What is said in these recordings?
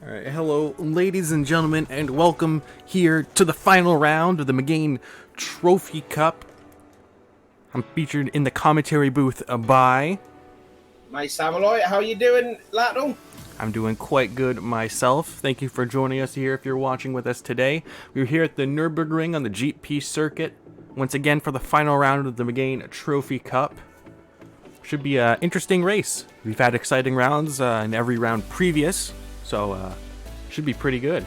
Alright, hello ladies and gentlemen, and welcome here to the final round of the McGain Trophy Cup. I'm featured in the commentary booth by... My Samurai, how you doing, Lato? I'm doing quite good myself. Thank you for joining us here if you're watching with us today. We're here at the Nurb on the GP circuit, once again for the final round of the McGain Trophy Cup. Should be an interesting race. We've had exciting rounds in every round previous, so should be pretty good.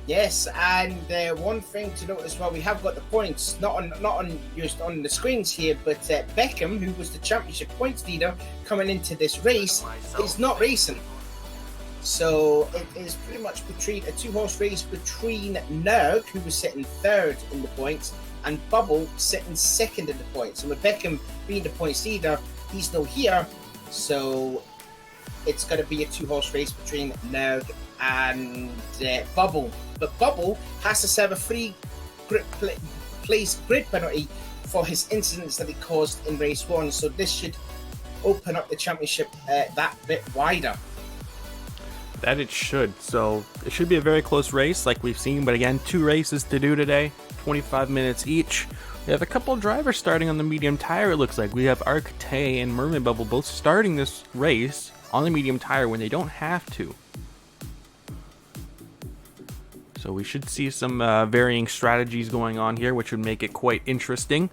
Yes, and one thing to note as well, we have got the points not on just on the screens here, but Beckham, who was the championship points leader coming into this race, is not racing. So it is pretty much between a two-horse race between Nurb, who was sitting third in the points, and Bubble sitting second in the points. And with Beckham being the points leader, he's no here, so it's going to be a two-horse race between Nurb and Bubble. But Bubble has to serve a free place grid penalty for his incidents that he caused in race one. So this should open up the championship that bit wider. That it should. So it should be a very close race like we've seen. But again, two races to do today, 25 minutes each. We have a couple of drivers starting on the medium tire, it looks like. We have Arcte and Mermaid Bubble both starting this race on the medium tire when they don't have to. So we should see some varying strategies going on here, which would make it quite interesting.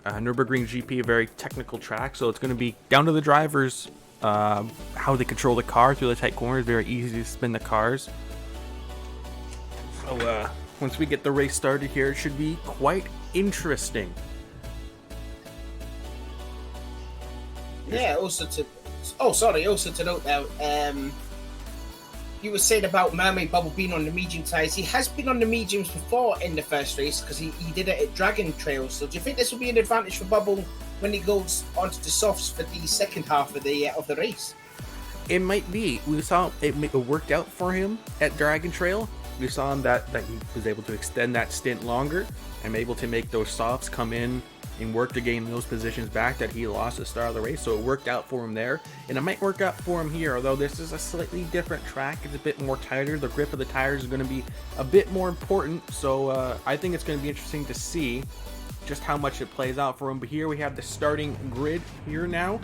Nürburgring GP, a very technical track, so it's going to be down to the drivers how they control the car through the tight corners. Very easy to spin the cars. So once we get the race started here, it should be quite interesting. Yeah, also to note now, you were saying about Mermaid Bubble being on the medium tyres. He has been on the mediums before in the first race because he did it at Dragon Trail. So do you think this will be an advantage for Bubble when he goes onto the softs for the second half of the race? It might be. We saw it worked out for him at Dragon Trail. We saw him that he was able to extend that stint longer and able to make those softs come in and work to gain those positions back that he lost at the start of the race. So it worked out for him there, and it might work out for him here, although this is a slightly different track. It's a bit more tighter. The grip of the tires is going to be a bit more important, so I think it's going to be interesting to see just how much it plays out for him. But here we have the starting grid here now.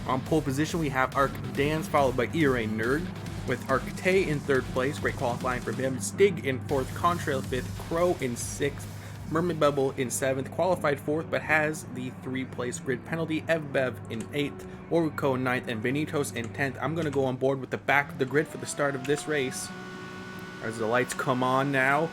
On pole position we have Arc Dance followed by Nurb, with Arcte in third place, great qualifying for him, Stig in fourth, Contrail fifth, Crow in sixth, Mermaid Bubble in 7th, qualified 4th, but has the 3-place grid penalty. Evbev in 8th, Oruko in 9th, and Benitos in 10th. I'm going to go on board with the back of the grid for the start of this race. As the lights come on now.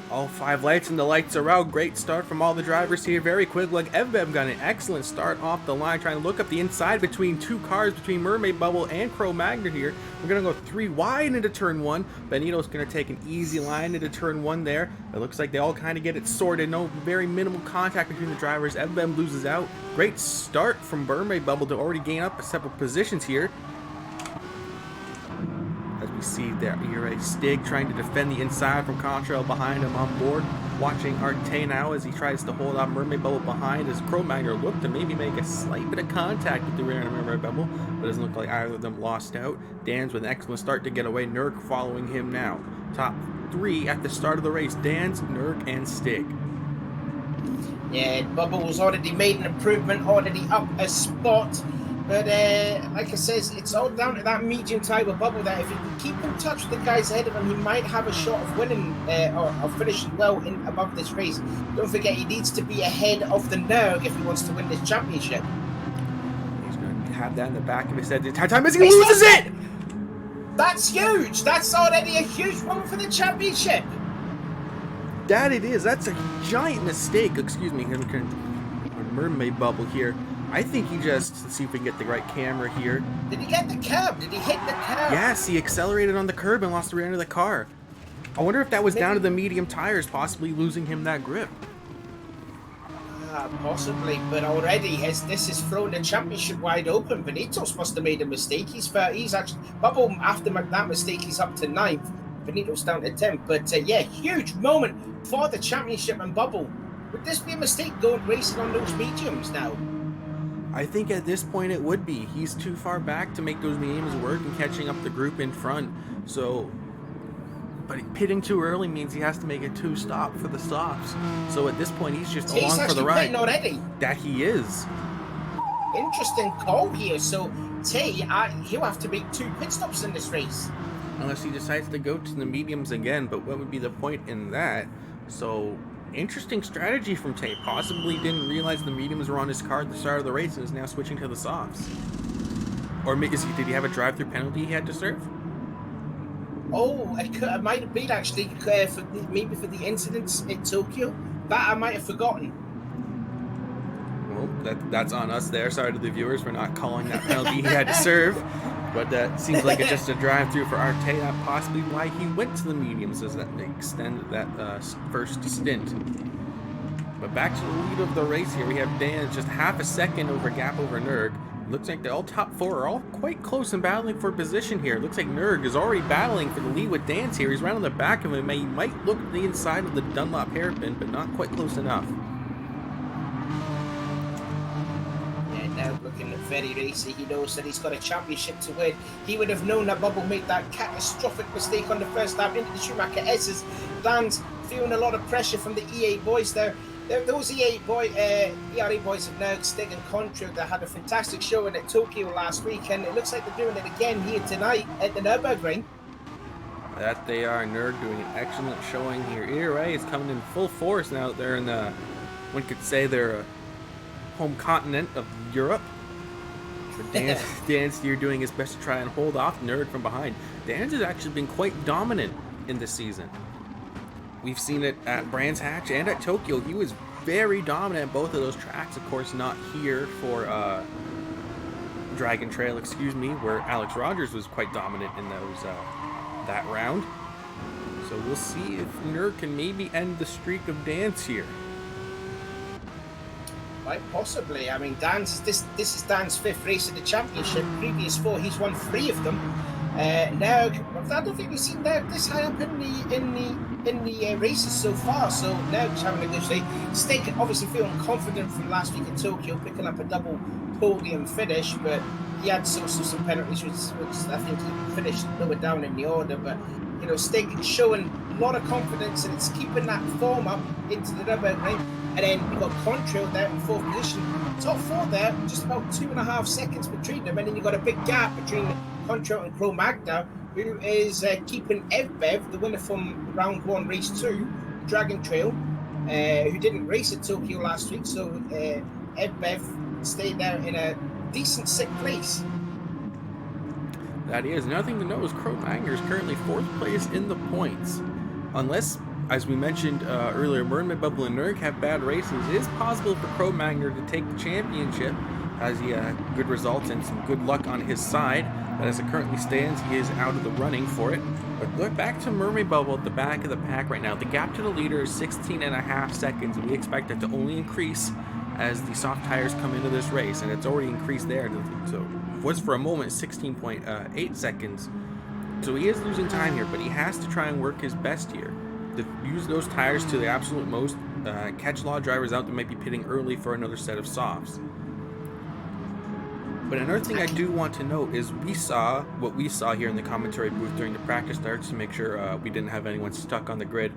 All 5 lights, and the lights are out. Great start from all the drivers here. Very quick. Like Evbev got an excellent start off the line, trying to look up the inside between two cars, between Mermaid Bubble and Crow Magnet here. We're going to go 3 wide into turn 1. Benito's going to take an easy line into turn 1 there. It looks like they all kind of get it sorted. No, very minimal contact between the drivers. Evbev loses out. Great start from Mermaid Bubble to already gain up several positions here. As we see there, Stig trying to defend the inside from Contrail behind him on board. Watching Arcte now as he tries to hold on Mermaid Bubble behind as Crow Magnet looked to maybe make a slight bit of contact with the rear end of Mermaid Bubble, but it doesn't look like either of them lost out. Dan's with an excellent start to get away. Nurk following him now. Top 3 at the start of the race. Dan's, Nurk, and Stig. Yeah, Bubble was already made an improvement, already up a spot. But like I says, it's all down to that medium type of Bubble that if he can keep in touch with the guys ahead of him, he might have a shot of winning or finishing well in above this race. Don't forget, he needs to be ahead of the Nurg if he wants to win this championship. He's going to have that in the back of his head. The time as he loses it! That's huge! That's already a huge one for the championship! That it is. That's a giant mistake. Excuse me. Here, Mermaid Bubble here. I think he just, let's see if we can get the right camera here. Did he get the curb? Did he hit the curb? Yes, he accelerated on the curb and lost the rear end of the car. I wonder if that was down to the medium tires, possibly losing him that grip. Possibly, but already this has thrown the championship wide open. Benitos must have made a mistake. He's actually, Bubble, after that mistake, he's up to 9th. Benitos down to 10th. But yeah, huge moment for the championship and Bubble. Would this be a mistake going racing on those mediums now? I think at this point it would be. He's too far back to make those mediums work and catching up the group in front. So, but pitting too early means he has to make a 2-stop for the stops. So at this point, he's just along for the ride. Already. That he is. Interesting call here. So he'll have to make 2 pit stops in this race. Unless he decides to go to the mediums again, but what would be the point in that? So, interesting strategy from Tay. Possibly didn't realize the mediums were on his card at the start of the race and is now switching to the softs. Or did he have a drive-through penalty he had to serve? Oh, it might have been actually maybe for the incidents in Tokyo. That I might have forgotten. Well, that's on us there. Sorry to the viewers for not calling that penalty he had to serve. But that seems like it's just a drive-through for Arte. That possibly why he went to the mediums, as that extended that first stint. But back to the lead of the race here. We have Dan just half a second gap over Nurb. Looks like the all top 4 are all quite close and battling for position here. Looks like Nurb is already battling for the lead with Dance here. He's right on the back of him. He might look to the inside of the Dunlop hairpin, but not quite close enough. Now looking very racy. He knows that he's got a championship to win. He would have known that Bubble made that catastrophic mistake on the first lap into the Schumacher S's. Dan's feeling a lot of pressure from the E8 boys there. Those ERA boys of Nurb, Stig and Contra that had a fantastic showing at Tokyo last week, and it looks like they're doing it again here tonight at the Nürburgring. That they are. Nurb doing an excellent showing here. ERA is coming in full force now. They're in the, one could say they're home continent of Europe. But Dan's here doing his best to try and hold off Nurb from behind. Dan's has actually been quite dominant in this season. We've seen it at Brands Hatch and at Tokyo. He was very dominant at both of those tracks. Of course, not here for Dragon Trail, where Alex Rogers was quite dominant in those that round. So we'll see if Nurb can maybe end the streak of Dan's here. Quite possibly. I mean, this is Dan's 5th race of the championship. Previous 4, he's won 3 of them. Now, I don't think we've seen this high up in the races so far. So now he's having a good day. Stig obviously feeling confident from last week in Tokyo, picking up a double podium finish, but he had some penalties, which I think he finished lower down in the order. But you know, Stig showing a lot of confidence, and it's keeping that form up into the Nürburgring. And then we've got Contrail there in 4th position. Top 4 there, just about 2.5 seconds between them. And then you've got a big gap between Contrail and Cro-Magnon, who is keeping Evbev, the winner from round 1, race 2, Dragon Trail, who didn't race at Tokyo last week. So Evbev stayed there in a decent 6th place. That is. Another thing to know is Cro-Magnon is currently 4th place in the points. Unless, as we mentioned earlier, Mermaid Bubble and Nurb have bad races, it is possible for Cro-Magnon to take the championship, as he had good results and some good luck on his side. But as it currently stands, he is out of the running for it. But look back to Mermaid Bubble at the back of the pack right now. The gap to the leader is 16.5 seconds, and we expect it to only increase as the soft tires come into this race, and it's already increased there. So it was for a moment 16.8 seconds. So he is losing time here, but he has to try and work his best here to use those tires to the absolute most, catch a lot of drivers out that might be pitting early for another set of softs. But another thing I do want to note is we saw what we saw here in the commentary booth during the practice starts to make sure we didn't have anyone stuck on the grid.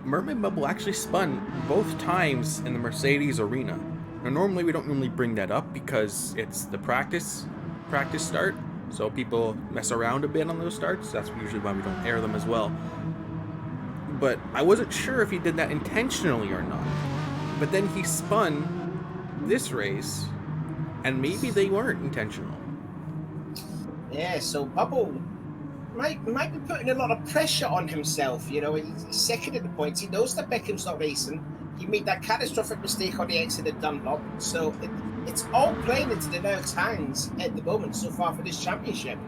Mermaid Bubble actually spun both times in the Mercedes arena. Now normally we don't bring that up because it's the practice start, so people mess around a bit on those starts. That's usually why we don't air them as well. But I wasn't sure if he did that intentionally or not. But then he spun this race, and maybe they weren't intentional. Yeah, so Bubble might be putting a lot of pressure on himself. You know, he's 2nd in the points. He knows that Beckham's not racing. He made that catastrophic mistake on the exit of Dunlop. So it's all playing into the Nurk's hands at the moment so far for this championship.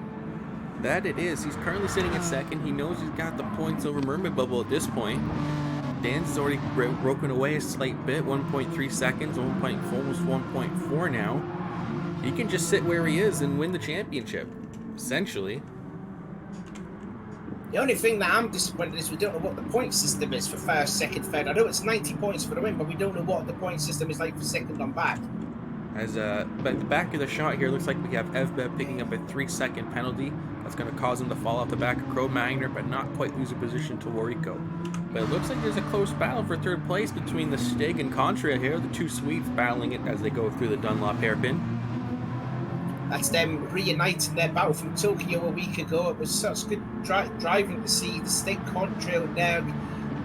That it is. He's currently sitting at 2nd. He knows he's got the points over Mermaid Bubble at this point. Dan's has already broken away a slight bit, 1.3 seconds, almost 1.4 now. He can just sit where he is and win the championship, essentially. The only thing that I'm disappointed is we don't know what the point system is for 1st, 2nd, 3rd. I know it's 90 points for the win, but we don't know what the point system is like for 2nd on back. As but the back of the shot here looks like we have Evbev picking up a 3-second penalty. That's going to cause him to fall off the back of CRubennnn, but not quite lose a position to Wariko. But it looks like there's a close battle for third place between the Stig and Contra here. The two Swedes battling it as they go through the Dunlop hairpin. That's them reuniting their battle from Tokyo a week ago. It was such good driving to see the Stig Contrail Nurb,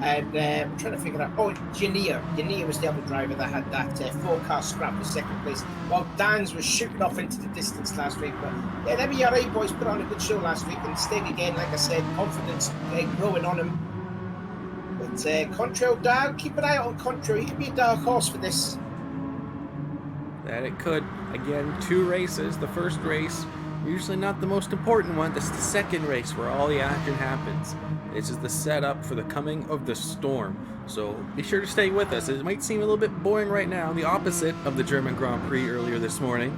and I'm trying to figure out. Oh, Janir was the other driver that had that 4-car scrap for second place, while Dan's was shooting off into the distance last week. But yeah, them ERA boys put on a good show last week, and Stig again, like I said, confidence growing on him. But Contrail down, keep an eye out on Contrail. He could be a dark horse for this. That it could. Again, 2 races. The first race, usually not the most important one. This is the second race where all the action happens. This is the setup for the coming of the storm. So be sure to stay with us. It might seem a little bit boring right now, the opposite of the German Grand Prix earlier this morning.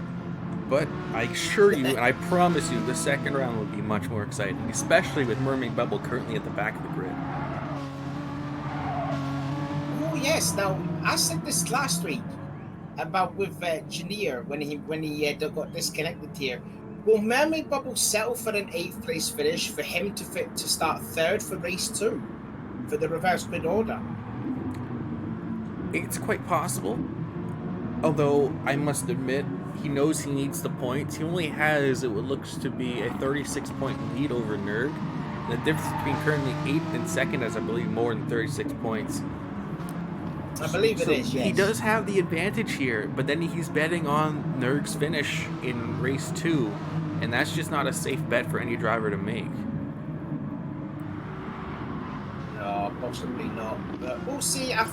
But I assure you, and I promise you, the second round will be much more exciting, especially with Mermaid Bubble currently at the back of the grid. Oh yes, now I said this last week about with Janir when he got disconnected here. Will Mermaid Bubble settle for an 8th place finish for him to start 3rd for race 2 for the reverse grid order? It's quite possible. Although I must admit, he knows he needs the points. He only has what looks to be a 36-point lead over Nurb. The difference between currently 8th and 2nd is, I believe, more than 36 points. I believe it is, yes. He does have the advantage here, but then he's betting on Nurg's finish in race 2, and that's just not a safe bet for any driver to make. No, possibly not. But we'll see. I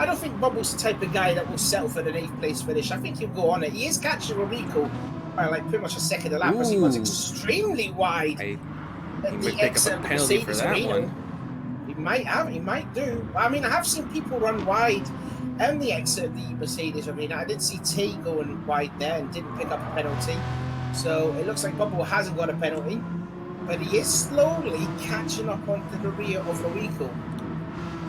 don't think Bubble's the type of guy that will settle for an 8th place finish. I think he'll go on it. He is catching Wariko by like pretty much a second a lap, because he was extremely wide. He might pick up a penalty for that one. He might do. I mean, I have seen people run wide in the exit of the Mercedes arena. I did see T going wide there and didn't pick up a penalty. So it looks like Bubble hasn't got a penalty, but he is slowly catching up onto the rear of Wariko.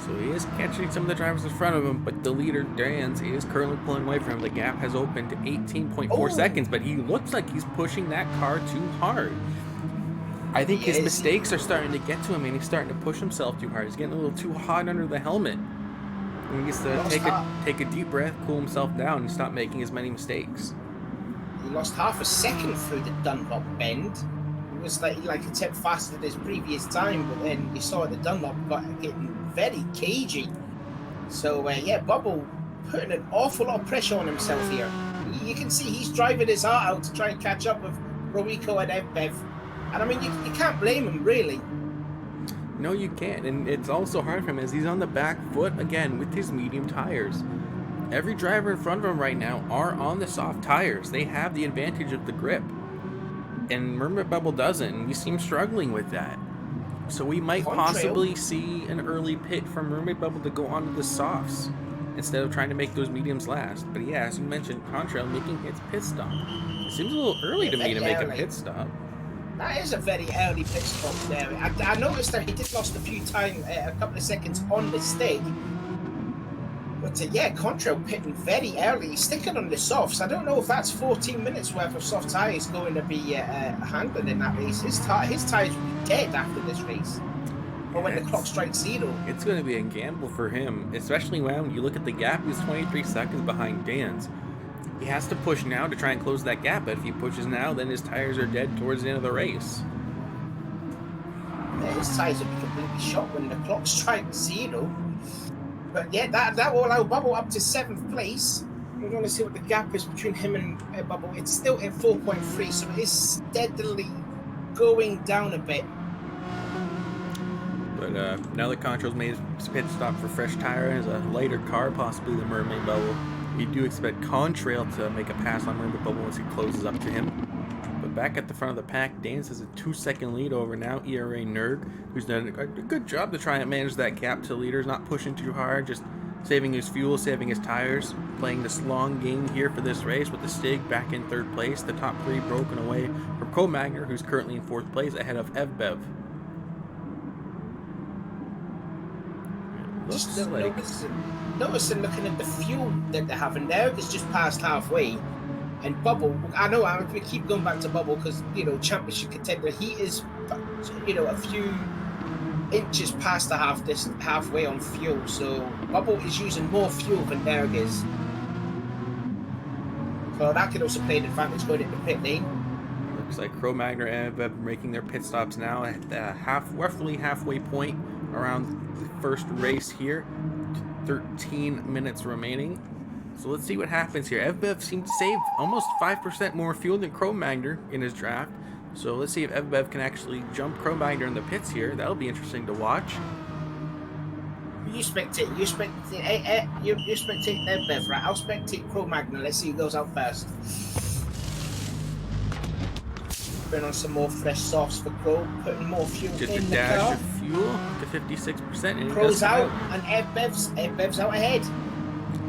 So he is catching some of the drivers in front of him, but the leader, Dans, is currently pulling away from him. The gap has opened to 18.4 seconds, but he looks like he's pushing that car too hard. I think his mistakes are starting to get to him, and he's starting to push himself too hard. He's getting a little too hot under the helmet. And he needs to take a deep breath, cool himself down, and stop making as many mistakes. He lost half a second through the Dunlop bend. It was like a tip faster than his previous time, but then you saw the Dunlop got getting very cagey. So yeah, Bubble putting an awful lot of pressure on himself here. You can see he's driving his heart out to try and catch up with Wariko and Evbev. And I mean, you can't blame him, really. No, you can't. And it's also hard for him as he's on the back foot again with his medium tires. Every driver in front of him right now are on the soft tires. They have the advantage of the grip. And Mermaid Bubble doesn't, and we seem struggling with that. So we might possibly see an early pit from Mermaid Bubble to go onto the softs instead of trying to make those mediums last. But yeah, as you mentioned, Contrail making his pit stop. It seems a little early to me to make a pit stop. That is a very early pit stop there. I noticed that he did lost a few times, a couple of seconds on the Stig. But yeah, Contrail pitting very early. He's sticking on the softs. I don't know if that's 14 minutes worth of soft tyres going to be handled in that race. His tyres will be dead after this race. Or when the clock strikes 0. It's going to be a gamble for him, especially when you look at the gap. He's 23 seconds behind Dan's. He has to push now to try and close that gap, but if he pushes now, then his tires are dead towards the end of the race. Yeah, his tires will be completely shot when the clock strikes 0. But yeah, that will allow Bubble up to 7th place. We're going to see what the gap is between him and Bubble. It's still at 4.3, so it is steadily going down a bit. But now that Contrail's made his pit stop for fresh tire and a lighter car, possibly the Mermaid Bubble, we do expect Contrail to make a pass on Mermaid Bubble once he closes up to him. But back at the front of the pack, Dans has a 2-second lead over now ERA Nurb, who's done a good job to try and manage that gap to leaders, not pushing too hard, just saving his fuel, saving his tires, playing this long game here for this race with the Stig back in 3rd place, the top 3 broken away from CRubennnn, who's currently in 4th place ahead of Evbev. looks just like noticing looking at the fuel that they're having there, it's just past halfway. And Bubble, I know we keep going back to Bubble because, you know, championship contender, he is, you know, a few inches past the halfway on fuel. So Bubble is using more fuel than Nurb is. So that could also play an advantage going into pit lane. Looks like CRubennnn and MTC making their pit stops now at the roughly halfway point around the first race here. 13 minutes remaining. So let's see what happens here. MTC seemed to save almost 5% more fuel than CRubennnn in his draft. So let's see if MTC can actually jump CRubennnn in the pits here. That'll be interesting to watch. You spectate MTC, right? I'll spectate CRubennnn. Let's see who goes out first. Putting on some more fresh softs for Crow, putting more fuel Just in a the car. dash of fuel to 56%. And Crow's out, and MTC's out ahead.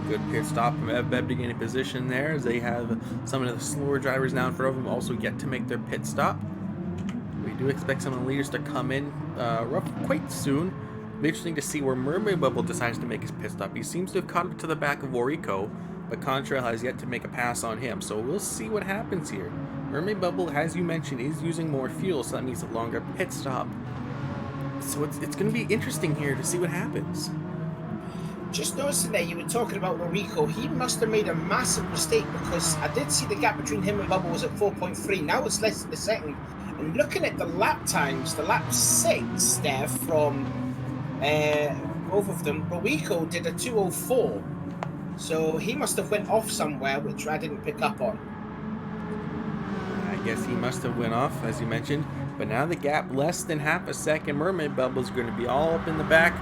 Good pit stop from MTC to gain a position there, as they have some of the slower drivers now in front of them also yet to make their pit stop. We do expect some of the leaders to come in quite soon. It'll be interesting to see where Mermaid Bubble decides to make his pit stop. He seems to have caught up to the back of Warrico, but Contrail has yet to make a pass on him. So we'll see what happens here. Mermaid Bubble, as you mentioned, is using more fuel, so that means a longer pit stop. So it's going to be interesting here to see what happens. Just noticing there, you were talking about Warrico. He must have made a massive mistake because I did see the gap between him and Bubble was at 4.3. Now it's less than a second. And looking at the lap times, the lap 6 there from both of them, Warrico did a 2:04. So he must have went off somewhere, which I didn't pick up on. I guess he must have went off, as you mentioned. But now the gap less than half a second. Mermaid Bubble is going to be all up in the back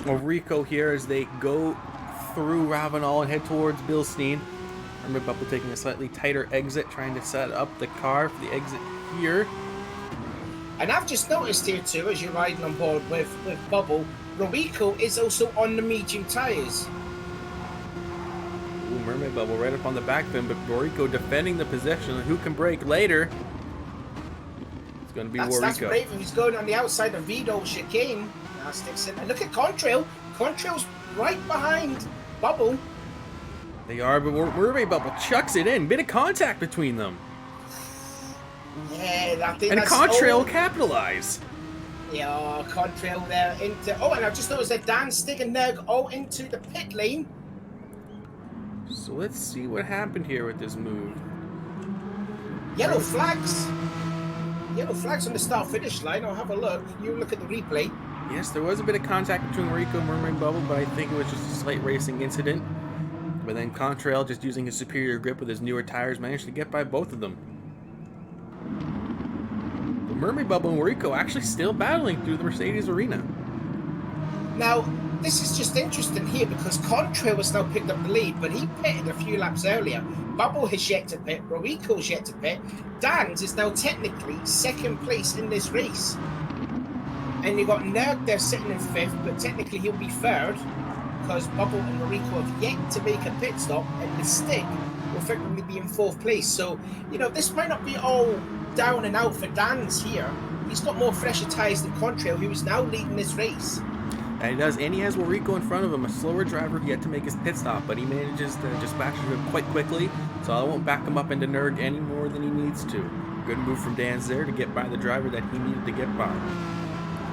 of Rico here as they go through Ravenel and head towards Bilstein. Mermaid Bubble taking a slightly tighter exit, trying to set up the car for the exit here. And I've just noticed here too, as you're riding on board with Bubble, Rico is also on the medium tyres. Ooh, Mermaid Bubble right up on the back of him, but Warrico defending the position. Who can break later? It's going to be Warrico. That's brave. He's going on the outside of Vito chicane. Now sticks in. And look at Contrail. Contrail's right behind Bubble. They are, but Mermaid Bubble chucks it in. Bit of contact between them. Yeah, I think and that's... Contrail capitalize. Yeah, Contrail there into... Oh, and I just noticed that Dan Stig and Nurb all into the pit lane. So let's see what happened here with this move. Yellow flags. Yellow flags on the start-finish line. I'll have a look. You look at the replay. Yes, there was a bit of contact between Rico and Mermaid Bubble, but I think it was just a slight racing incident. But then Contrail, just using his superior grip with his newer tires, managed to get by both of them. But Mermaid Bubble and Rico actually still battling through the Mercedes arena. Now, this is just interesting here because Contrail has now picked up the lead, but he pitted a few laps earlier. Bubble has yet to pit, Rico's yet to pit. Dan's is now technically second place in this race. And you've got Nurb there sitting in fifth, but technically he'll be third because Bubble and Rico have yet to make a pit stop, and the Stick will effectively be in fourth place. So, you know, this might not be all down and out for Dan's here. He's got more fresher tyres than Contrail, who is now leading this race. And he does, and he has Warrico in front of him, a slower driver yet to make his pit stop, but he manages to dispatch him quite quickly, so I won't back him up into Nurb any more than he needs to. Good move from Dan's there to get by the driver that he needed to get by.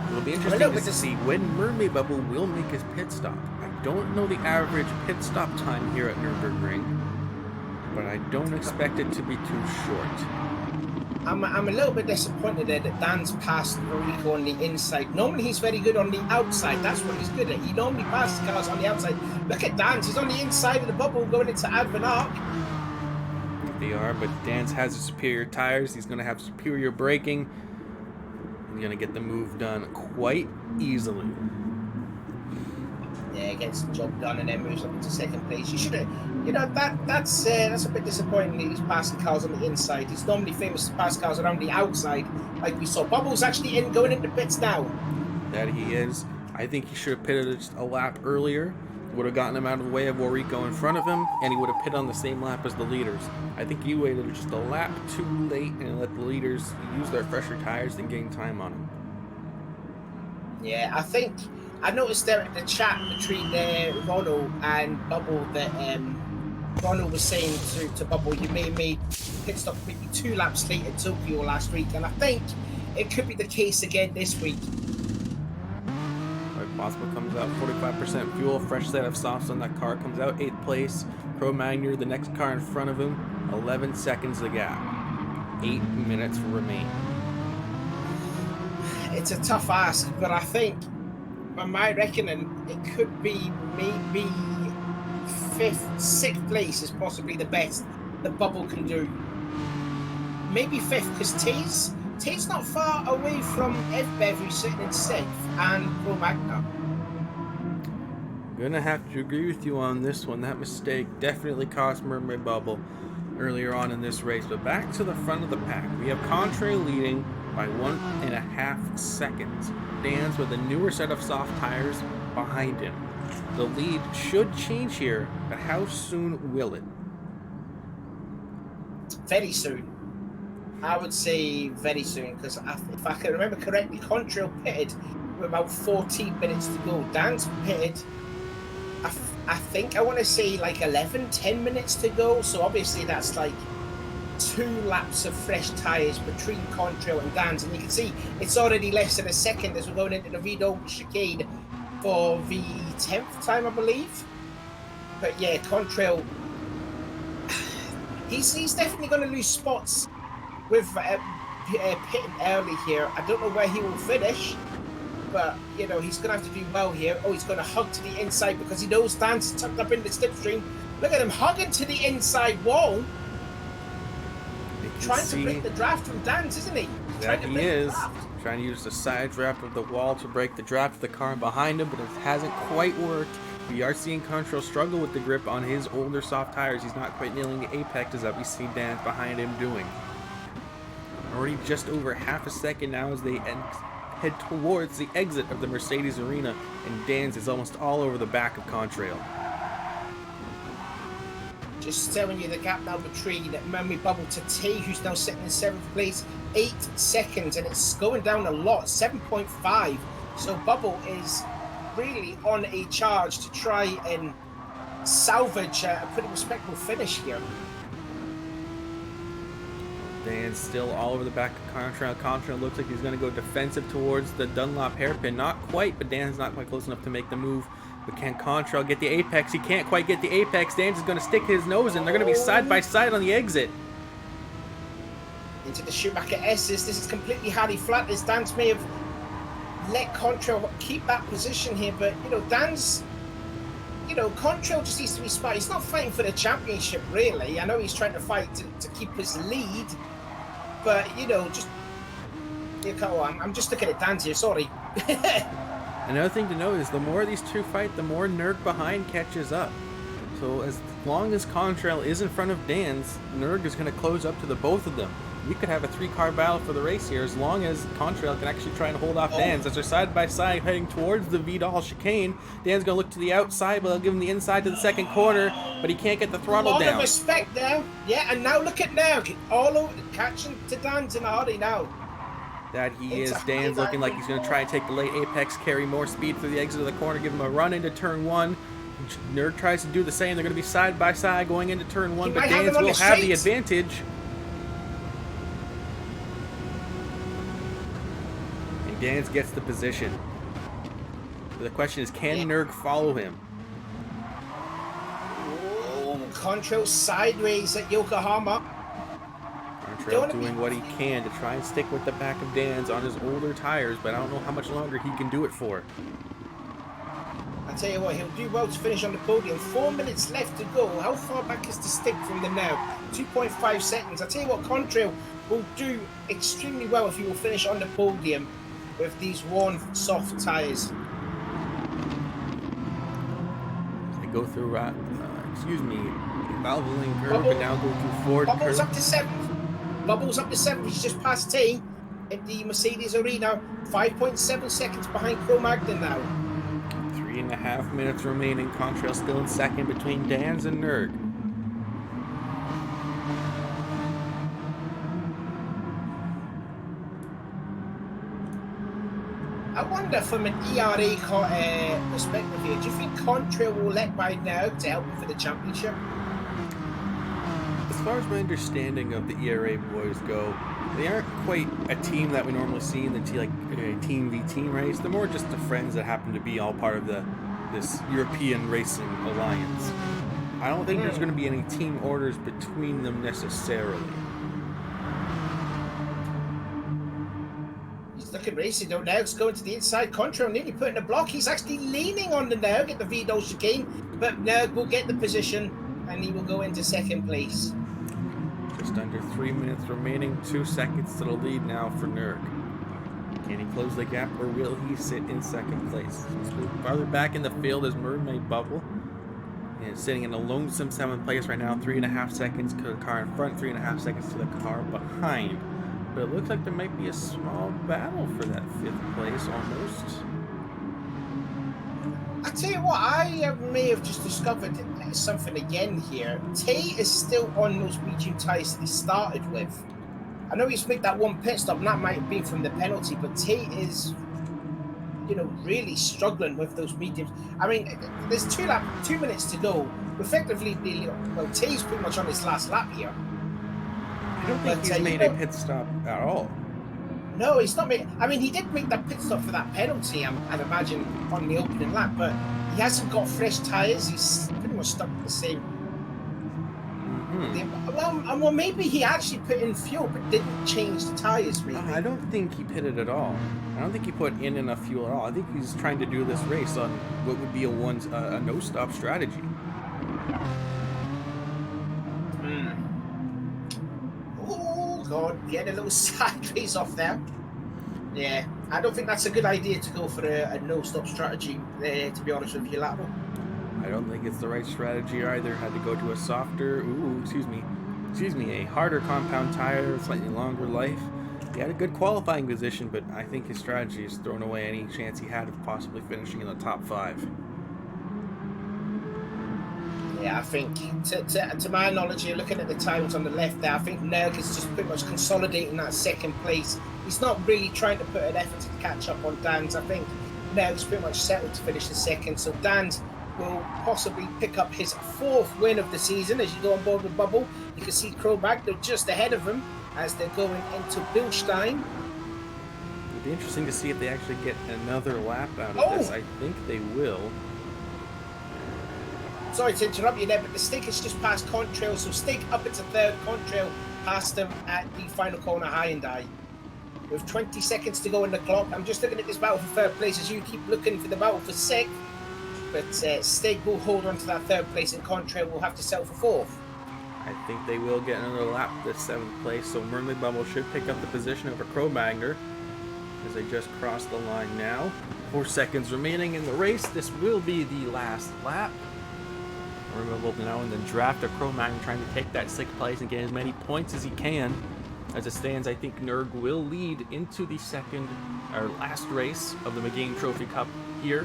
It'll be interesting to see when Mermaid Bubble will make his pit stop. I don't know the average pit stop time here at Nürburgring, but I don't expect it to be too short. I'm a little bit disappointed there that Dan's passed Rico on the inside. Normally he's very good on the outside. That's what he's good at. He normally passes cars on the outside. Look at Dan's. He's on the inside of the bubble going into Advent Arc. They are, but Dan's has superior tires. He's going to have superior braking. He's going to get the move done quite easily. Yeah, gets the job done and then moves up into second place. You should have, you know, that's a bit disappointing that he's passing cars on the inside. He's normally famous to pass cars around the outside, like we saw. Bubble's actually going into pits now. That he is. I think he should have pitted just a lap earlier. Would have gotten him out of the way of Warrico in front of him, and he would have pitted on the same lap as the leaders. I think he waited just a lap too late and let the leaders use their fresher tires and gain time on him. Yeah, I noticed there in the chat between Ronald and Bubble that Ronald was saying to Bubble, you may have made pit stop maybe 2 laps late at Tokyo last week, and I think it could be the case again this week. Right, Possible comes out 45% fuel, fresh set of softs on that car, comes out 8th place. Cro-Magnon, the next car in front of him, 11 seconds the gap. 8 minutes remain. It's a tough ask, but I think, by my reckoning, it could be maybe 5th, 6th place is possibly the best the Bubble can do. Maybe 5th, because Tate's not far away from FBev, who's sitting in 6th, and Cro-Magnon. Gonna have to agree with you on this one. That mistake definitely cost Mermaid Bubble earlier on in this race. But back to the front of the pack, we have Contrail leading by 1.5 seconds. Dan's with a newer set of soft tires behind him. The lead should change here, but how soon will it? Very soon. I would say very soon, because if I can remember correctly, Contrail pitted with about 14 minutes to go. Dan's pitted, I think I want to say like 10 minutes to go. So obviously that's like 2 laps of fresh tyres between Contrail and Dan's. And you can see it's already less than a second as we're going into the Rideau chicane for the 10th time, I believe. But yeah, Contrail, he's definitely going to lose spots with pitting early here. I don't know where he will finish, but you know, he's going to have to do well here. Oh, he's going to hug to the inside because he knows Dan's tucked up in the slipstream. Look at him hugging to the inside wall. Trying to break the draft from Dan's, isn't he? That he is. Trying to use the side draft of the wall to break the draft of the car behind him, but it hasn't quite worked. We are seeing Contrail struggle with the grip on his older soft tires. He's not quite nailing the apex as that we see Dan behind him doing. Already just over half a second now as they head towards the exit of the Mercedes Arena, and Dan's is almost all over the back of Contrail. Just telling you the gap now between Memory Bubble to Tay, who's now sitting in 7th place, 8 seconds, and it's going down a lot, 7.5. So Bubble is really on a charge to try and salvage a pretty respectable finish here. Dan's still all over the back of Contrail. Contrail looks like he's going to go defensive towards the Dunlop hairpin. Not quite, but Dan's not quite close enough to make the move. But can Contrail get the apex? He can't quite get the apex. Dan's is going to stick his nose in. They're going to be side by side on the exit. Into the Schumacher S's. This is completely Harry flat. This Dan's may have let Contrail keep that position here, but you know, Dan's, you know, Contrail just needs to be smart. He's not fighting for the championship, really. I know he's trying to fight to keep his lead, but you know, just I'm just looking at Dan's here. Sorry. Another thing to note is the more these two fight, the more Nurb behind catches up. So as long as Contrail is in front of Dan's, Nurb is going to close up to the both of them. We could have a 3-car battle for the race here as long as Contrail can actually try and hold off Dan's. As they're side by side heading towards the Vidal chicane, Dan's going to look to the outside, but they'll give him the inside to the second corner, but he can't get the throttle down. A lot of respect now. Yeah, and now look at now. All over, catching to Dan's in a hurry now. That he is. Dan's looking like he's going to try and take the late apex, carry more speed through the exit of the corner, give him a run into turn 1. Nurb tries to do the same. They're going to be side by side going into turn 1, but Dan's will have the advantage. And Dan's gets the position. The question is, can Nurb follow him? Oh, Contrail sideways at Yokohama. Contrail doing what he can to try and stick with the back of Dan's on his older tires, but I don't know how much longer he can do it for. I tell you what, he'll do well to finish on the podium. 4 minutes left to go. How far back is the stick from them now? 2.5 seconds. I tell you what, Contrail will do extremely well if he will finish on the podium with these worn soft tires. They go through, Valvoline curve, and now go through Ford curve. Bubbles up to 7th. Bubbles up to 7th. He's just past T at the Mercedes Arena. 5.7 seconds behind Cro-Magnon now. 3.5 minutes remaining. Contrail still in second between Dan's and Nurb. I wonder from an ERA perspective here, do you think Contrail will let by Nurb to help him for the championship? As far as my understanding of the ERA boys go, they aren't quite a team that we normally see in the team v team race. They're more just the friends that happen to be all part of this European racing alliance. I don't think there's going to be any team orders between them necessarily. He's looking racing though. Nurg's going to the inside. Contrail nearly putting a block. He's actually leaning on the Nurg at the Vidal chicane, but Nurg will get the position and he will go into second place. Just under 3 minutes remaining, 2 seconds to the lead now for Nurb. Can he close the gap or will he sit in second place? He's moved farther back in the field as Mermaid Bubble. And sitting in a lonesome 7th place right now, 3.5 seconds to the car in front, 3.5 seconds to the car behind. But it looks like there might be a small battle for that 5th place almost. I tell you what, I may have just discovered something again here. Tate is still on those medium tyres that he started with. I know he's made that one pit stop, and that might have been from the penalty, but Tate is, you know, really struggling with those mediums. I mean, there's 2 minutes to go. Effectively, well, Tate's pretty much on his last lap here. I don't think he's made a pit stop at all. No, he's not made. I mean, he did make that pit stop for that penalty, I'd imagine, on the opening lap, but he hasn't got fresh tyres. He's pretty much stuck with the same. Well, maybe he actually put in fuel but didn't change the tyres, maybe. I don't think he pitted at all. I don't think he put in enough fuel at all. I think he's trying to do this race on what would be a no-stop strategy. Oh, God, getting a little sideways off there. Yeah, I don't think that's a good idea to go for a no-stop strategy, to be honest with you, Lapo. I don't think it's the right strategy either. Had to go to a softer, a harder compound tire, slightly longer life. He had a good qualifying position, but I think his strategy has thrown away any chance he had of possibly finishing in the top 5. Yeah, I think, to my knowledge here, looking at the times on the left there, I think Nurg is just pretty much consolidating that second place. He's not really trying to put an effort to catch up on Dan's. I think Nurg's pretty much settled to finish the second, so Dan's will possibly pick up his 4th win of the season. As you go on board with Bubble, you can see Krobak, they're just ahead of him as they're going into Bilstein. It'll be interesting to see if they actually get another lap out of this. I think they will. Sorry to interrupt you there, but the Stick is just past Contrail, so Stick up into 3rd, Contrail past them at the final corner, high and die. With 20 seconds to go on the clock, I'm just looking at this battle for 3rd place as you keep looking for the battle for 6th. But Stig will hold on to that 3rd place, and Contrail will have to settle for 4th. I think they will get another lap this 7th place, so Mermaid Bubble should pick up the position over Crowbagger as they just cross the line now. 4 seconds remaining in the race. This will be the last lap. Mermaid Bubble now in the draft of Crowbagger, trying to take that 6th place and get as many points as he can. As it stands, I think Nurg will lead into the last race of the McGain Trophy Cup here.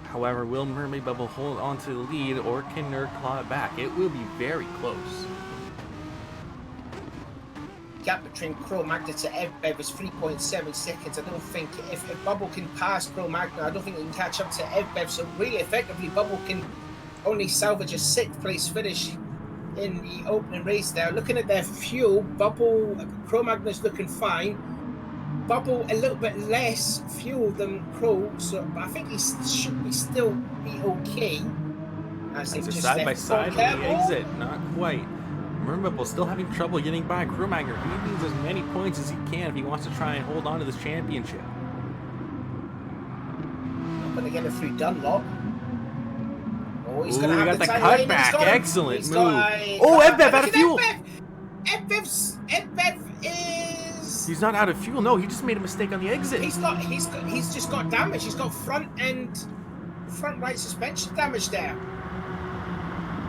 However, will Mermaid Bubble hold on to the lead, or can Nurg claw it back? It will be very close. Gap between Cro Magna to Evbev is 3.7 seconds. I don't think if Bubble can pass Cro Magna, I don't think he can catch up to Evbev. So really, effectively, Bubble can only salvage a 6th place finish in the opening race there. Looking at their fuel, Cro Magna's looking fine. Bubble a little bit less fuel than Crow, so but I think he should still be okay. As it's a side by side on the exit, not quite. Remember, Bubble's still having trouble getting by Crewmager. He needs as many points as he can if he wants to try and hold on to this championship. Not going to get it through Dunlop. Oh, he's going to have the time. cutback. Excellent move. Evbev out of fuel. Evbev is. He's not out of fuel. No, he just made a mistake on the exit. He's just got damage. He's got front right suspension damage there.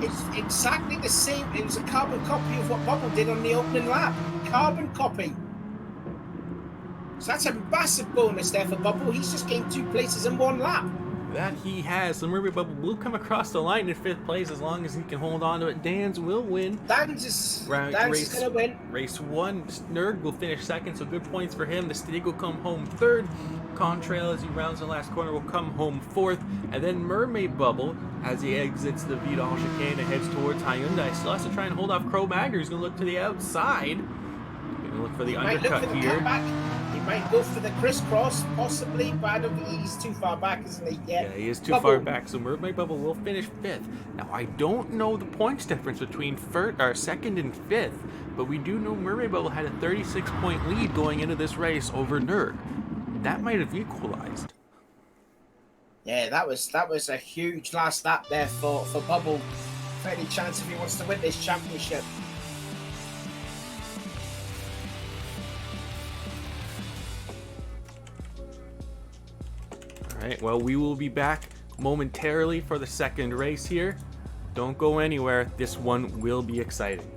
It's exactly the same. It was a carbon copy of what Bubble did on the opening lap. Carbon copy. So that's a massive bonus there for Bubble. He's just gained 2 places in 1 lap. That he has. The Mermaid Bubble will come across the line in 5th place as long as he can hold on to it. Dan's will win. Dan's is going to win. Race 1, Nurb will finish 2nd, so good points for him. The Steeg will come home 3rd. Contrail, as he rounds the last corner, will come home 4th. And then Mermaid Bubble, as he exits the Vidal chicane and heads towards Hyundai, still has to try and hold off CRubennnn. He's going to look to the outside. Going to look for the undercut here. He might go for the crisscross, possibly, but I don't think he's too far back, isn't he? Yeah, he is too far back, so Mermaid Bubble will finish 5th. Now, I don't know the points difference between 2nd and 5th, but we do know Mermaid Bubble had a 36-point lead going into this race over Nurb. That might have equalized. Yeah, that was a huge last lap there for Bubble. Any chance if he wants to win this championship. Alright, well, we will be back momentarily for the 2nd race here. Don't go anywhere. This one will be exciting.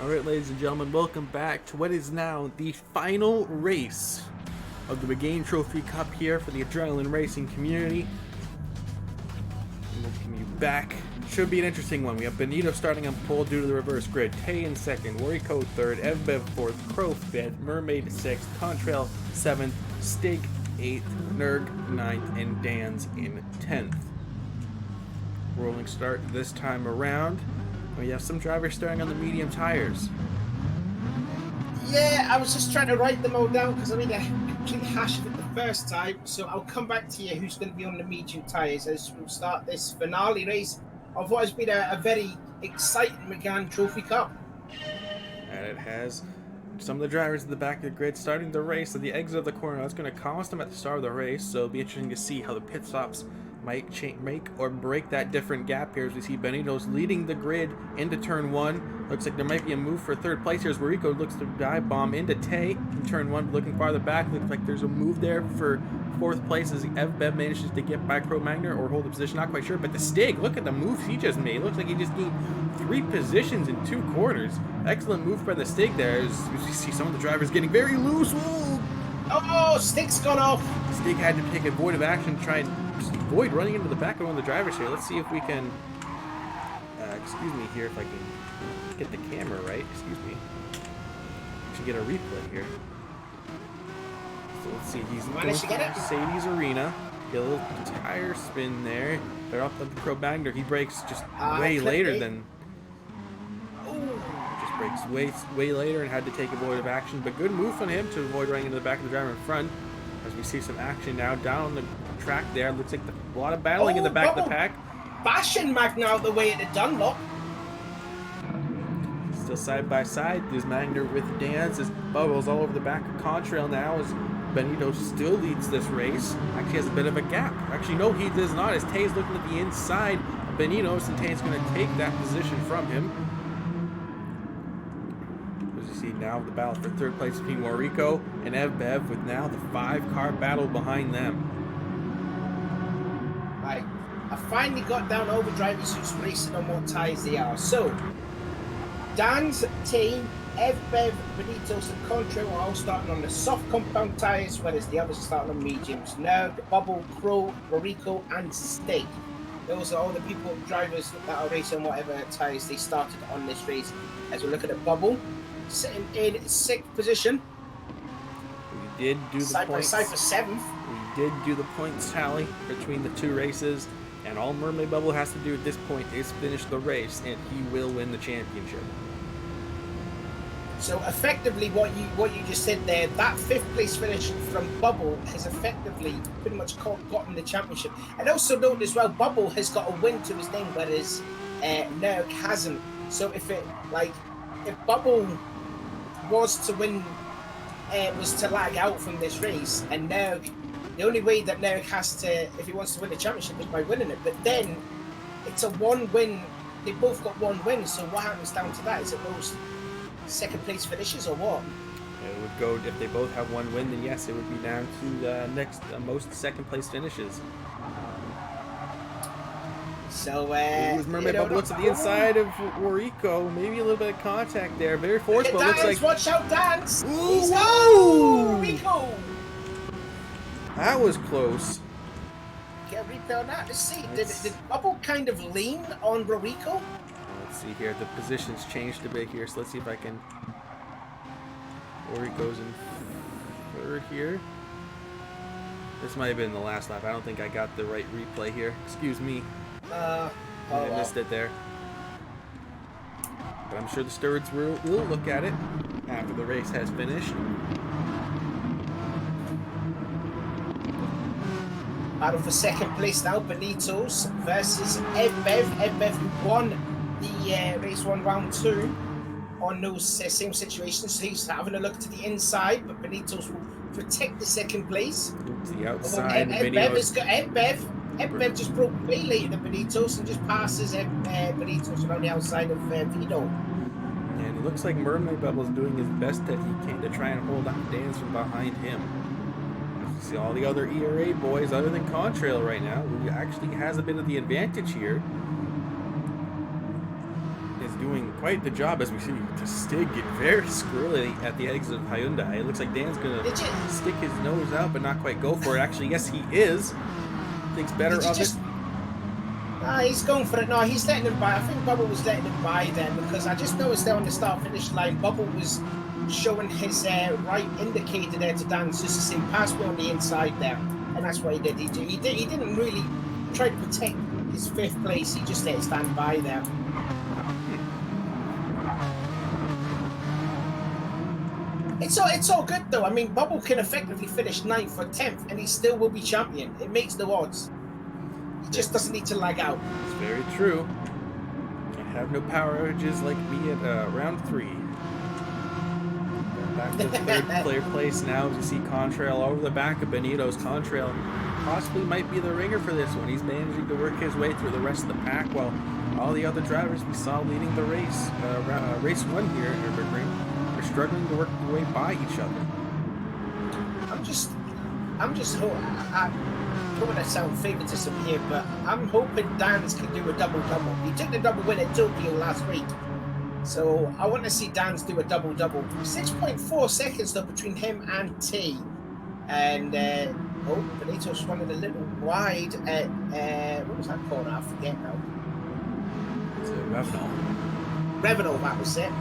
Alright, ladies and gentlemen, welcome back to what is now the final race of the McGain Trophy Cup here for the Adrenaline Racing community. Welcome you back. Should be an interesting one. We have Benito starting on pole due to the reverse grid, Tay in second, Warrico third, Evbev fourth, Crow fifth, Mermaid sixth, Contrail seventh, Stig eighth, Nurb ninth, and Dan's in 10th. Rolling start this time around. We have some drivers starting on the medium tires. Yeah, I was just trying to write them all down because I made a complete hash of it the first time. So I'll come back to you who's going to be on the medium tyres as we start this finale race of what has been a very exciting McGain Trophy Cup. And it has some of the drivers at the back of the grid starting the race at the exit of the corner. That's going to cost them at the start of the race, so it'll be interesting to see how the pit stops might make or break that different gap here as we see Benito's leading the grid into turn one. Looks like there might be a move for third place here as Warrico looks to dive bomb into Tay in turn one, looking farther back. Looks like there's a move there for fourth place as Evbev manages to get by Cro-Magnon or hold the position, not quite sure. But the Stig, look at the moves he just made. Looks like he just gained 3 positions in 2 corners. Excellent move by the Stig there as you see some of the drivers getting very loose. Whoa! Oh, Stig's gone off. Stig had to take a void of action to try and avoid running into the back of one of the drivers here. Let's see if we can, excuse me here, if I can get the camera right. Excuse me. Should get a replay here. So let's see, he's going to Mercedes Arena. Get a little tire spin there. They're up the Cro-Magnon. He brakes just way later than. Just brakes way later and had to take a void of action. But good move from him to avoid running into the back of the driver in front. As we see some action now down the track there. Looks like a lot of battling in the back of the pack. Bashing Magna out the way at the Dunlop. Still side by side. There's Magna with Dan's. There's Bubbles all over the back of Contrail now as Benito still leads this race. Actually has a bit of a gap. Actually, no, he does not. As Tay's looking at the inside of Benito, and Tay's going to take that position from him. As you see now the battle for third place between Warrico and Evbev with now the 5-car battle behind them. Right. I finally got down all the drivers who's racing on what tyres they are. So, Dan's team, Evbev, Benito's and Contrail are all starting on the soft compound tyres, whereas the others are starting on mediums. Nurb, Bubble, Crow, Warrico and Stig. Those are all the drivers that are racing on whatever tyres they started on this race. As we look at the Bubble, sitting in 6th position. We did do the side points. by side for 7th. We did do the points tally between the 2 races, and all Mermaid Bubble has to do at this point is finish the race, and he will win the championship. So effectively, what you just said there, that 5th place finish from Bubble has effectively pretty much gotten the championship. And also note as well, Bubble has got a win to his name, whereas Nurb hasn't. So if Bubble was to win, was to lag out from this race, and Nurb, the only way that Nurb has to, if he wants to win the championship, is by winning it. But then it's a 1 win. They both got 1 win. So what happens down to that? Is it those 2nd place finishes or what? It would go, if they both have 1 win, then yes, it would be down to the next most 2nd place finishes. So Mermaid Bubble looks at the inside of Warrico. Maybe a little bit of contact there. Very forced, but looks like. Watch out, Dance! Ooh, whoa! Warrico! That was close. Get a replay on that. Let's see. Did Bubble kind of lean on Warrico? Let's see here. The positions changed a bit here, so let's see if I can. Warrico's in 3rd here. This might have been the last lap. I don't think I got the right replay here. Excuse me. I missed it there. But I'm sure the stewards will look at it after the race has finished. Battle for 2nd place now, Benito's versus Evbev. Evbev who won the race 1 round 2 on those same situations. So he's having a look to the inside, but Benito's will protect the 2nd place. To the outside, Evbev just broke way later than Benito's and just passes Benito's around the outside of Vito. And it looks like Mermaid Bubble's doing his best that he can to try and hold on Dan's from behind him. As you see all the other ERA boys other than Contrail right now, who actually has a bit of the advantage here, is doing quite the job as we see to Stig get very squirrely at the exit of Hyundai. It looks like Dan's gonna stick his nose out but not quite go for it. Actually, yes, he is. Thinks better of it. He's going for it. No, he's letting him by. I think Bubble was letting him by then because I just noticed there on the start-finish line, Bubble was showing his right indicator there to Dan just to say, pass me on the inside there. And that's what he did. He didn't really try to protect his 5th place. He just let it stand by there. It's all good though. I mean, Bubble can effectively finish 9th or 10th, and he still will be champion. It makes no odds. He just doesn't need to lag out. It's very true. Can't have no power outages like me at round 3. Back to the 3rd player place now as you see Contrail over the back of Benito's. Contrail possibly might be the ringer for this one. He's managing to work his way through the rest of the pack while all the other drivers we saw leading the race, race 1 here at Nürburgring, are struggling to work their way by each other. I'm just I don't want to sound favoritism here, but I'm hoping Dan's can do a double-double. He took the double win at Tokyo last week. So I want to see Dan's do a double-double. 6.4 seconds though between him and T. And Benito's running a little wide at what was that corner? I forget now. It's Revenal. Revenal, that was it.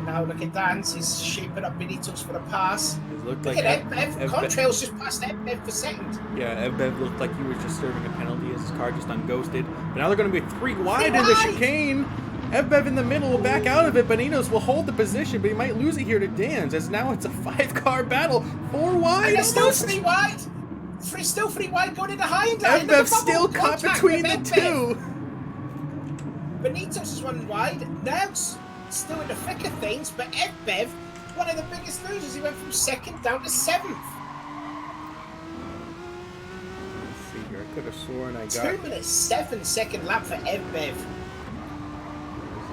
Now look at Dan's. He's shaping up Benito's for the pass. Look like Contrail's just past Evbev for second. Yeah, Evbev looked like he was just serving a penalty as his car just unghosted. But now they're going to be 3 wide in the chicane. Evbev in the middle will back out of it. Benito's will hold the position, but he might lose it here to Dan's, as now it's a 5-car battle. 4 wide. And still 3 wide. Still 3 wide going into Hyundai. Evbev still caught between the 2. Benito's is running wide. Now still in the thick of things, but Evbev, one of the biggest losers, he went from 2nd down to 7th. Let's see here. I could have sworn I got 2 minutes 7 second lap for Evbev.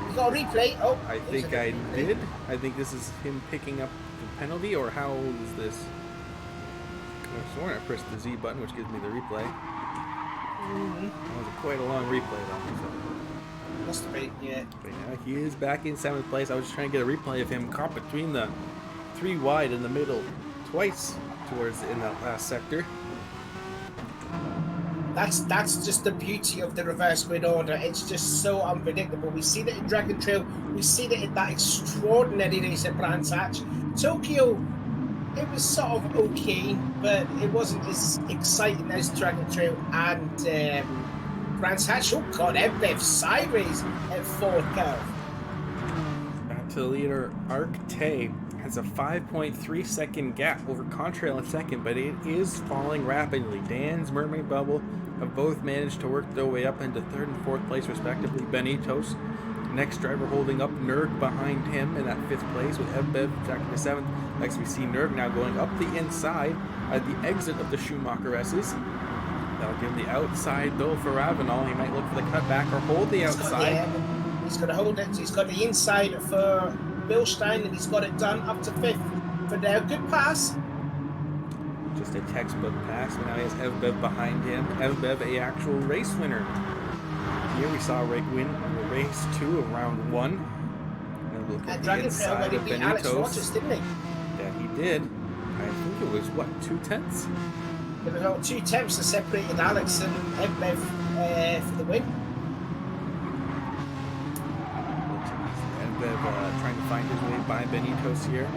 You got a replay? Oh, I think I did. I think this is him picking up the penalty, or how is this? I could have sworn I pressed the Z button, which gives me the replay. That was quite a long replay though. So. Must have been, yeah. But yeah, he is back in 7th place. I was just trying to get a replay of him caught between the 3 wide in the middle twice in that last sector. That's just the beauty of the reverse grid order. It's just so unpredictable. We see that in Dragon Trail. We see that in that extraordinary race at Brands Hatch. Tokyo, it was sort of okay, but it wasn't as exciting as Dragon Trail and Brands Hatch. Oh god, Evbev sideways at 4th curve. Back to the leader, Arcte has a 5.3 second gap over Contrail in 2nd, but it is falling rapidly. Dan's Mermaid Bubble have both managed to work their way up into 3rd and 4th place respectively. Benito's next driver holding up Nurb behind him in that 5th place, with Evbev tracking to 7th. Next we see Nurb now going up the inside at the exit of the Schumacher S's. That'll give him the outside though for Ravenel. He might look for the cutback or hold the outside. He's got to hold it. He's got the inside for Bilstein, and he's got it done up to 5th for their good pass. Just a textbook pass, but now he has Evbev behind him. Evbev, a actual race winner. Here we saw Rick win race 2 of round 1. And look at the inside of Benito's. Didn't he? Yeah, he did. I think it was, what, 2 tenths? There were about 2 tenths that separated Alex and Evbev for the win. Evbev trying to find his way by Benito's here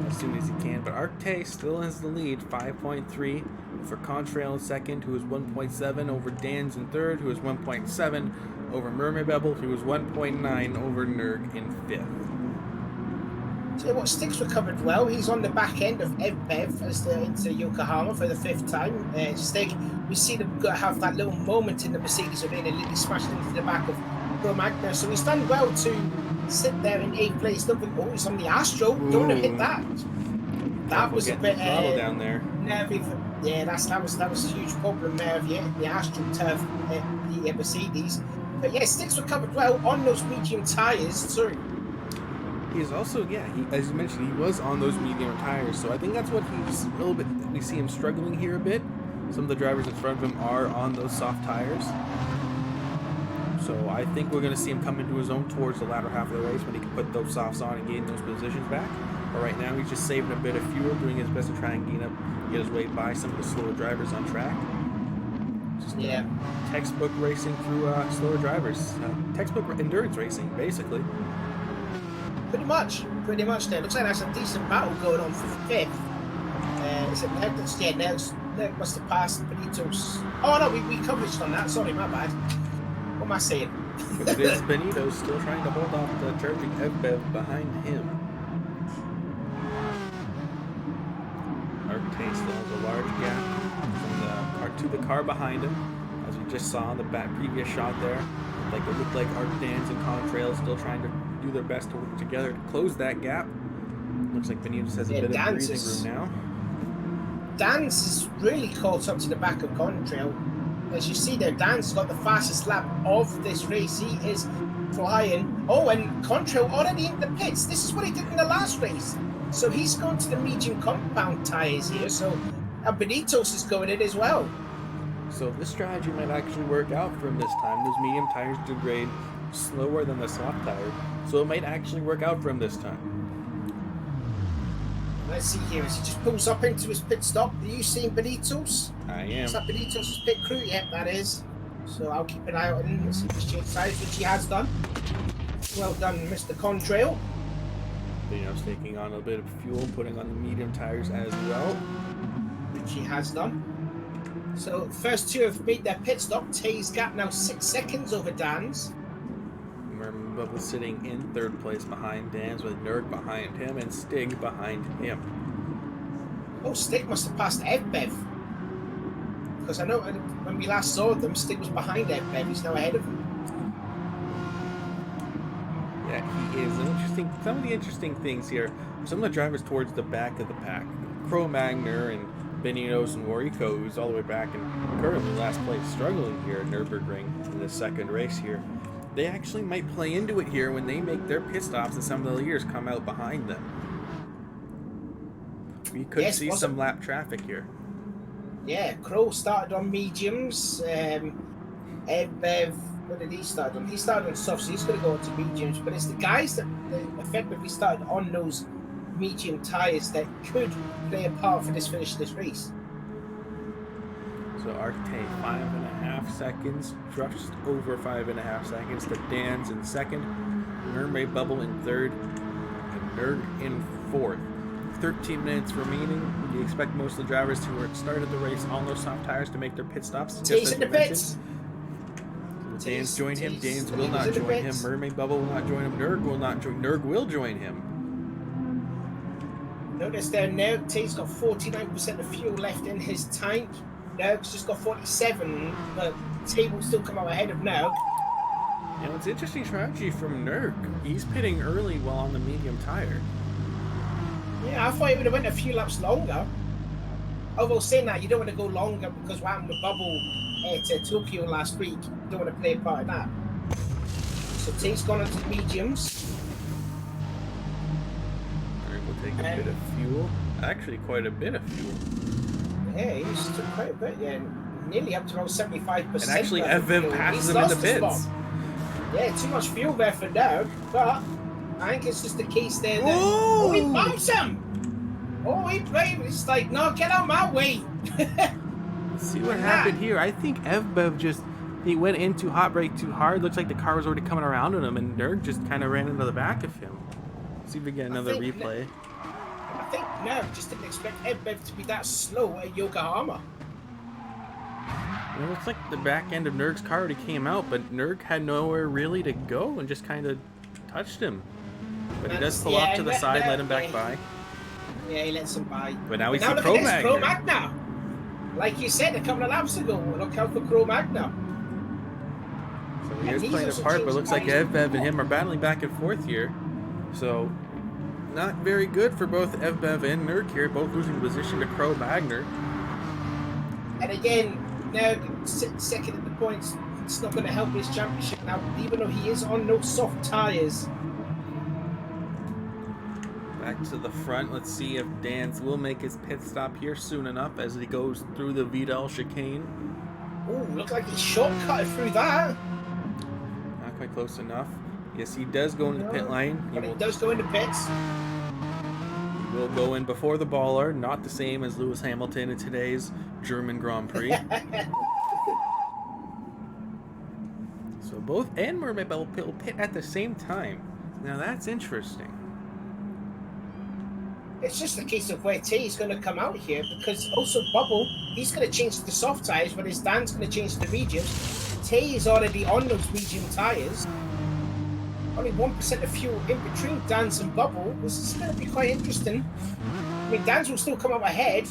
as soon as he can, but Arcte still has the lead, 5.3 for Contrail in 2nd, who is 1.7 over Dan's in 3rd, who is 1.7 over Mermaid Bubble, who is 1.9 over Nurg in 5th. So what, Sticks recovered well. He's on the back end of Evbev as they're into Yokohama for the 5th time. Stig, we see them have that little moment in the Mercedes arena, literally smashed into the back of Pro Magna. So he's done well to sit there in 8th place. Oh, he's on the Astro. Don't want to hit that. That was a bit down there. Nervy. Yeah, that was a huge problem there. The Astro turf at the Mercedes. But yeah, Sticks recovered well on those medium tyres. Sorry. He's also, as you mentioned, he was on those medium tires, so I think that's what he's a little bit, we see him struggling here a bit. Some of the drivers in front of him are on those soft tires. So I think we're going to see him come into his own towards the latter half of the race when he can put those softs on and gain those positions back. But right now he's just saving a bit of fuel, doing his best to try and get his way by some of the slower drivers on track. Just textbook racing through slower drivers. Textbook endurance racing, basically. Pretty much there. Looks like that's a decent battle going on for 5th. Is it Nurb that's Nurb must have passed Benito's. Oh no, we coveraged on that. Sorry, my bad. What am I saying? But it is Benito still trying to hold off the charging FBEV behind him. Arcane still has a large gap from the car to the car behind him. As we just saw in the previous shot there. It looked like Arcdans and Contrail still trying to do their best to work together to close that gap. Looks like Benito has a bit of breathing room now. Dan's is really caught up to the back of Contrail. As you see there, Dan's got the fastest lap of this race. He is flying. Oh, and Contrail already in the pits. This is what he did in the last race. So he's going to the medium compound tyres here. So Benito's is going in as well. So this strategy might actually work out for him this time. Those medium tires degrade slower than the soft tire. So it might actually work out for him this time. Let's see here, as he just pulls up into his pit stop. Are you seeing Benito's? I am. Is that Benito's pit crew? Yep, that is. So I'll keep an eye out on him. Let's see if he's changed sides, which he has done. Well done, Mr. Contrail. Benito's taking on a bit of fuel, putting on the medium tires as well. Which he has done. So first two have made their pit stop. Tay's gap now 6 seconds over Dan's. Bubble sitting in 3rd place behind Dan's with Nurb behind him and Stig behind him. Oh, Stig must have passed FBEV. Because I know when we last saw them, Stig was behind FBEV. He's now ahead of him. Yeah, he is. Some of the interesting things here, some of the drivers towards the back of the pack. Cro-Magnon and Benitos and Warrico, who's all the way back and currently last place, struggling here at Nürburgring in the 2nd race here. They actually might play into it here when they make their pit stops and some of the leaders come out behind them. We could see some lap traffic here. Yeah, Crow started on mediums. Bev, what did he start on? He started on softs, so he's going to go into mediums. But it's the guys that effectively started on those medium tyres that could play a part for this finish of this race. So Arte 5.5 seconds, just over 5.5 seconds to Dan's in 2nd, Mermaid Bubble in 3rd, and Nerd in 4th. 13 minutes remaining. You expect most of the drivers who started the race on those soft tires to make their pit stops. Tay's in the pits. So Dan's joined him. Dan's will not join him. Mermaid Bubble will not join him. Nerd will not join. Nerd will join him. Notice there now, Tay's got 49% of fuel left in his tank. Nurg's just got 47, but Tay will still come out ahead of Nurg. You know, it's interesting strategy from Nurg. He's pitting early while on the medium tire. Yeah, I thought he would have went a few laps longer. Although saying that, you don't want to go longer because what happened with Bubble at Tokyo last week. You don't want to play a part of that. So Tay's gone onto the mediums. Nurg will take a bit of fuel. Actually, quite a bit of fuel. Yeah, he's took quite a bit, yeah. Nearly up to about 75%. And actually, FVIM passes him in the pits. Yeah, too much fuel there for now, but I think it's just the case there that... Oh, he bumps him! Oh, it's like, no, get out of my way! Let's see what happened here. I think FBEV he went into hot brake too hard. Looks like the car was already coming around on him, and Nurg just kind of ran into the back of him. Let's see if we get another replay. I think Nurb just didn't expect FBEV to be that slow at Yokohama. It looks like the back end of Nurg's car already came out, but Nurg had nowhere really to go and just kind of touched him. But he does pull off to the side, let him back by. Yeah, he lets him by. But now we see Cro-Magnon. Like you said a couple of laps ago, look out for Cro-Magnon. So he is playing a part, but looks like FBEV and him are battling back and forth here. So not very good for both FBEV and Nurg here, both losing position to Cro-Magnon. And again, now second in the points, it's not going to help his championship now, even though he is on those soft tyres. Back to the front. Let's see if Dan's will make his pit stop here soon enough as he goes through the Vidal chicane. Oh, look like he shortcutted through that. quite close enough. Yes, he does go into the pit lane. But he does go into pits. He will go in before the baller, not the same as Lewis Hamilton in today's German Grand Prix. So both and Mermaid Bubble will pit at the same time. Now that's interesting. It's just a case of where Tay's going to come out here, because also Bubble, he's going to change to the soft tyres, whereas Dan's going to change to the mediums. Tay is already on those medium tyres. Only 1% of fuel in between Dan's and Bubble. This is going to be quite interesting. I mean, Dan's will still come up ahead,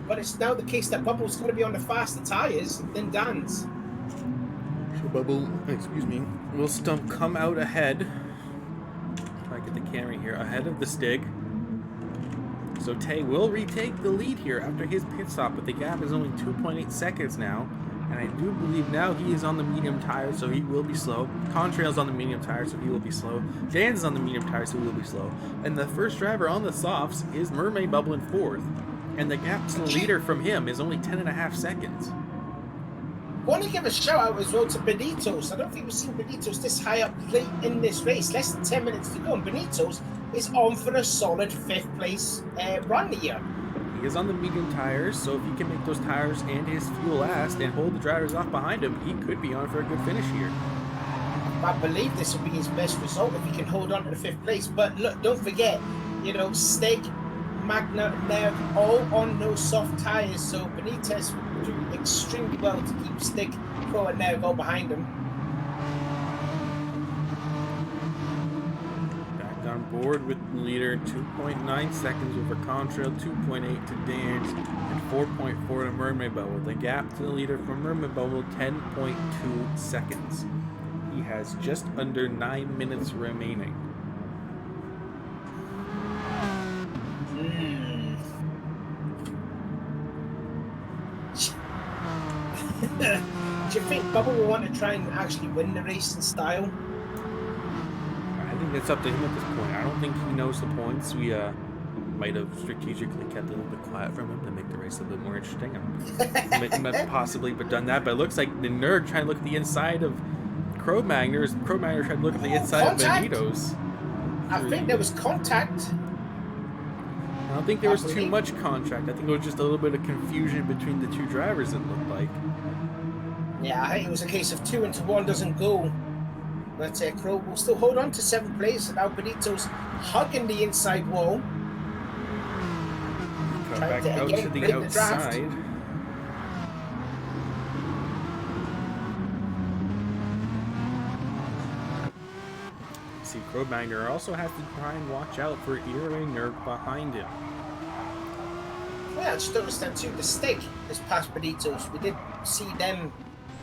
but it's now the case that Bubble's going to be on the faster tyres than Dan's. So Bubble, excuse me, will still come out ahead. Try to get the camera here, ahead of the Stig. So Tay will retake the lead here after his pit stop, but the gap is only 2.8 seconds now. And I do believe now he is on the medium tire, so he will be slow. Contrail's on the medium tire, so he will be slow. Dan's on the medium tire, so he will be slow. And the first driver on the softs is Mermaid Bubble in 4th. And the gap to the leader from him is only 10.5 seconds. I want to give a shout out as well to Benito's. I don't think we've seen Benito's this high up late in this race. Less than 10 minutes to go, and Benito's is on for a solid 5th place run here. He is on the medium tires, so if he can make those tires and his fuel last and hold the drivers off behind him, he could be on for a good finish here. I believe this will be his best result if he can hold on to the 5th place. But look, don't forget, you know, Stig, Magna, Nurb, all on those soft tires, so Benitez will do extremely well to keep Stig, Pro, and Nurb all behind him. On board with the leader, 2.9 seconds over Contrail, 2.8 to Dan's, and 4.4 to Mermaid Bubble. The gap to the leader from Mermaid Bubble, 10.2 seconds. He has just under 9 minutes remaining. Do you think Bubble will want to try and actually win the race in style? I think it's up to him at this point. I don't think he knows the points. We might have strategically kept a little bit quiet from him to make the race a little bit more interesting. Might possibly have done that, but it looks like the Nurb trying to look at the inside of CRubennnn. CRubennnn trying to look at the inside of Benito's. I think there was contact. I don't think there was too much contact. I think it was just a little bit of confusion between the two drivers, it looked like. Yeah, I think it was a case of 2 into 1 doesn't go. But Crow will still hold on to 7th place, and now Benito's hugging the inside wall. Cut back out to the outside. See, CRubennnn also has to try and watch out for Nurb behind him. Yeah, I just don't understand too. The Stig has passed Benito's. We did see them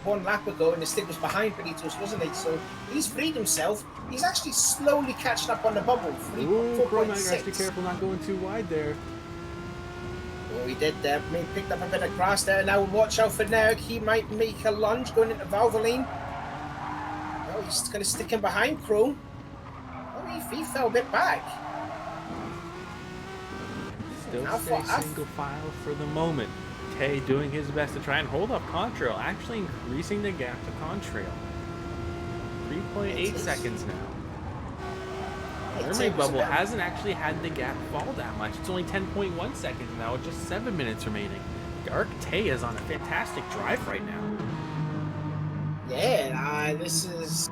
1 lap ago, and the Stig was behind Benito's, wasn't he? So he's freed himself. He's actually slowly catching up on the bubble. CRubennnn has to be careful not going too wide there. Oh, he did there. Picked up a bit of grass there. Now watch out for Nurb. He might make a lunge going into Valvoline. Oh, he's going to stick him behind Crow. Oh, he fell a bit back. Still stay single file for the moment. Tay doing his best to try and hold up Contrail, actually increasing the gap to Contrail. 3.8 seconds now. Mermaid Bubble hasn't actually had the gap fall that much. It's only 10.1 seconds now with just 7 minutes remaining. Dark Tay is on a fantastic drive right now. Yeah, this is...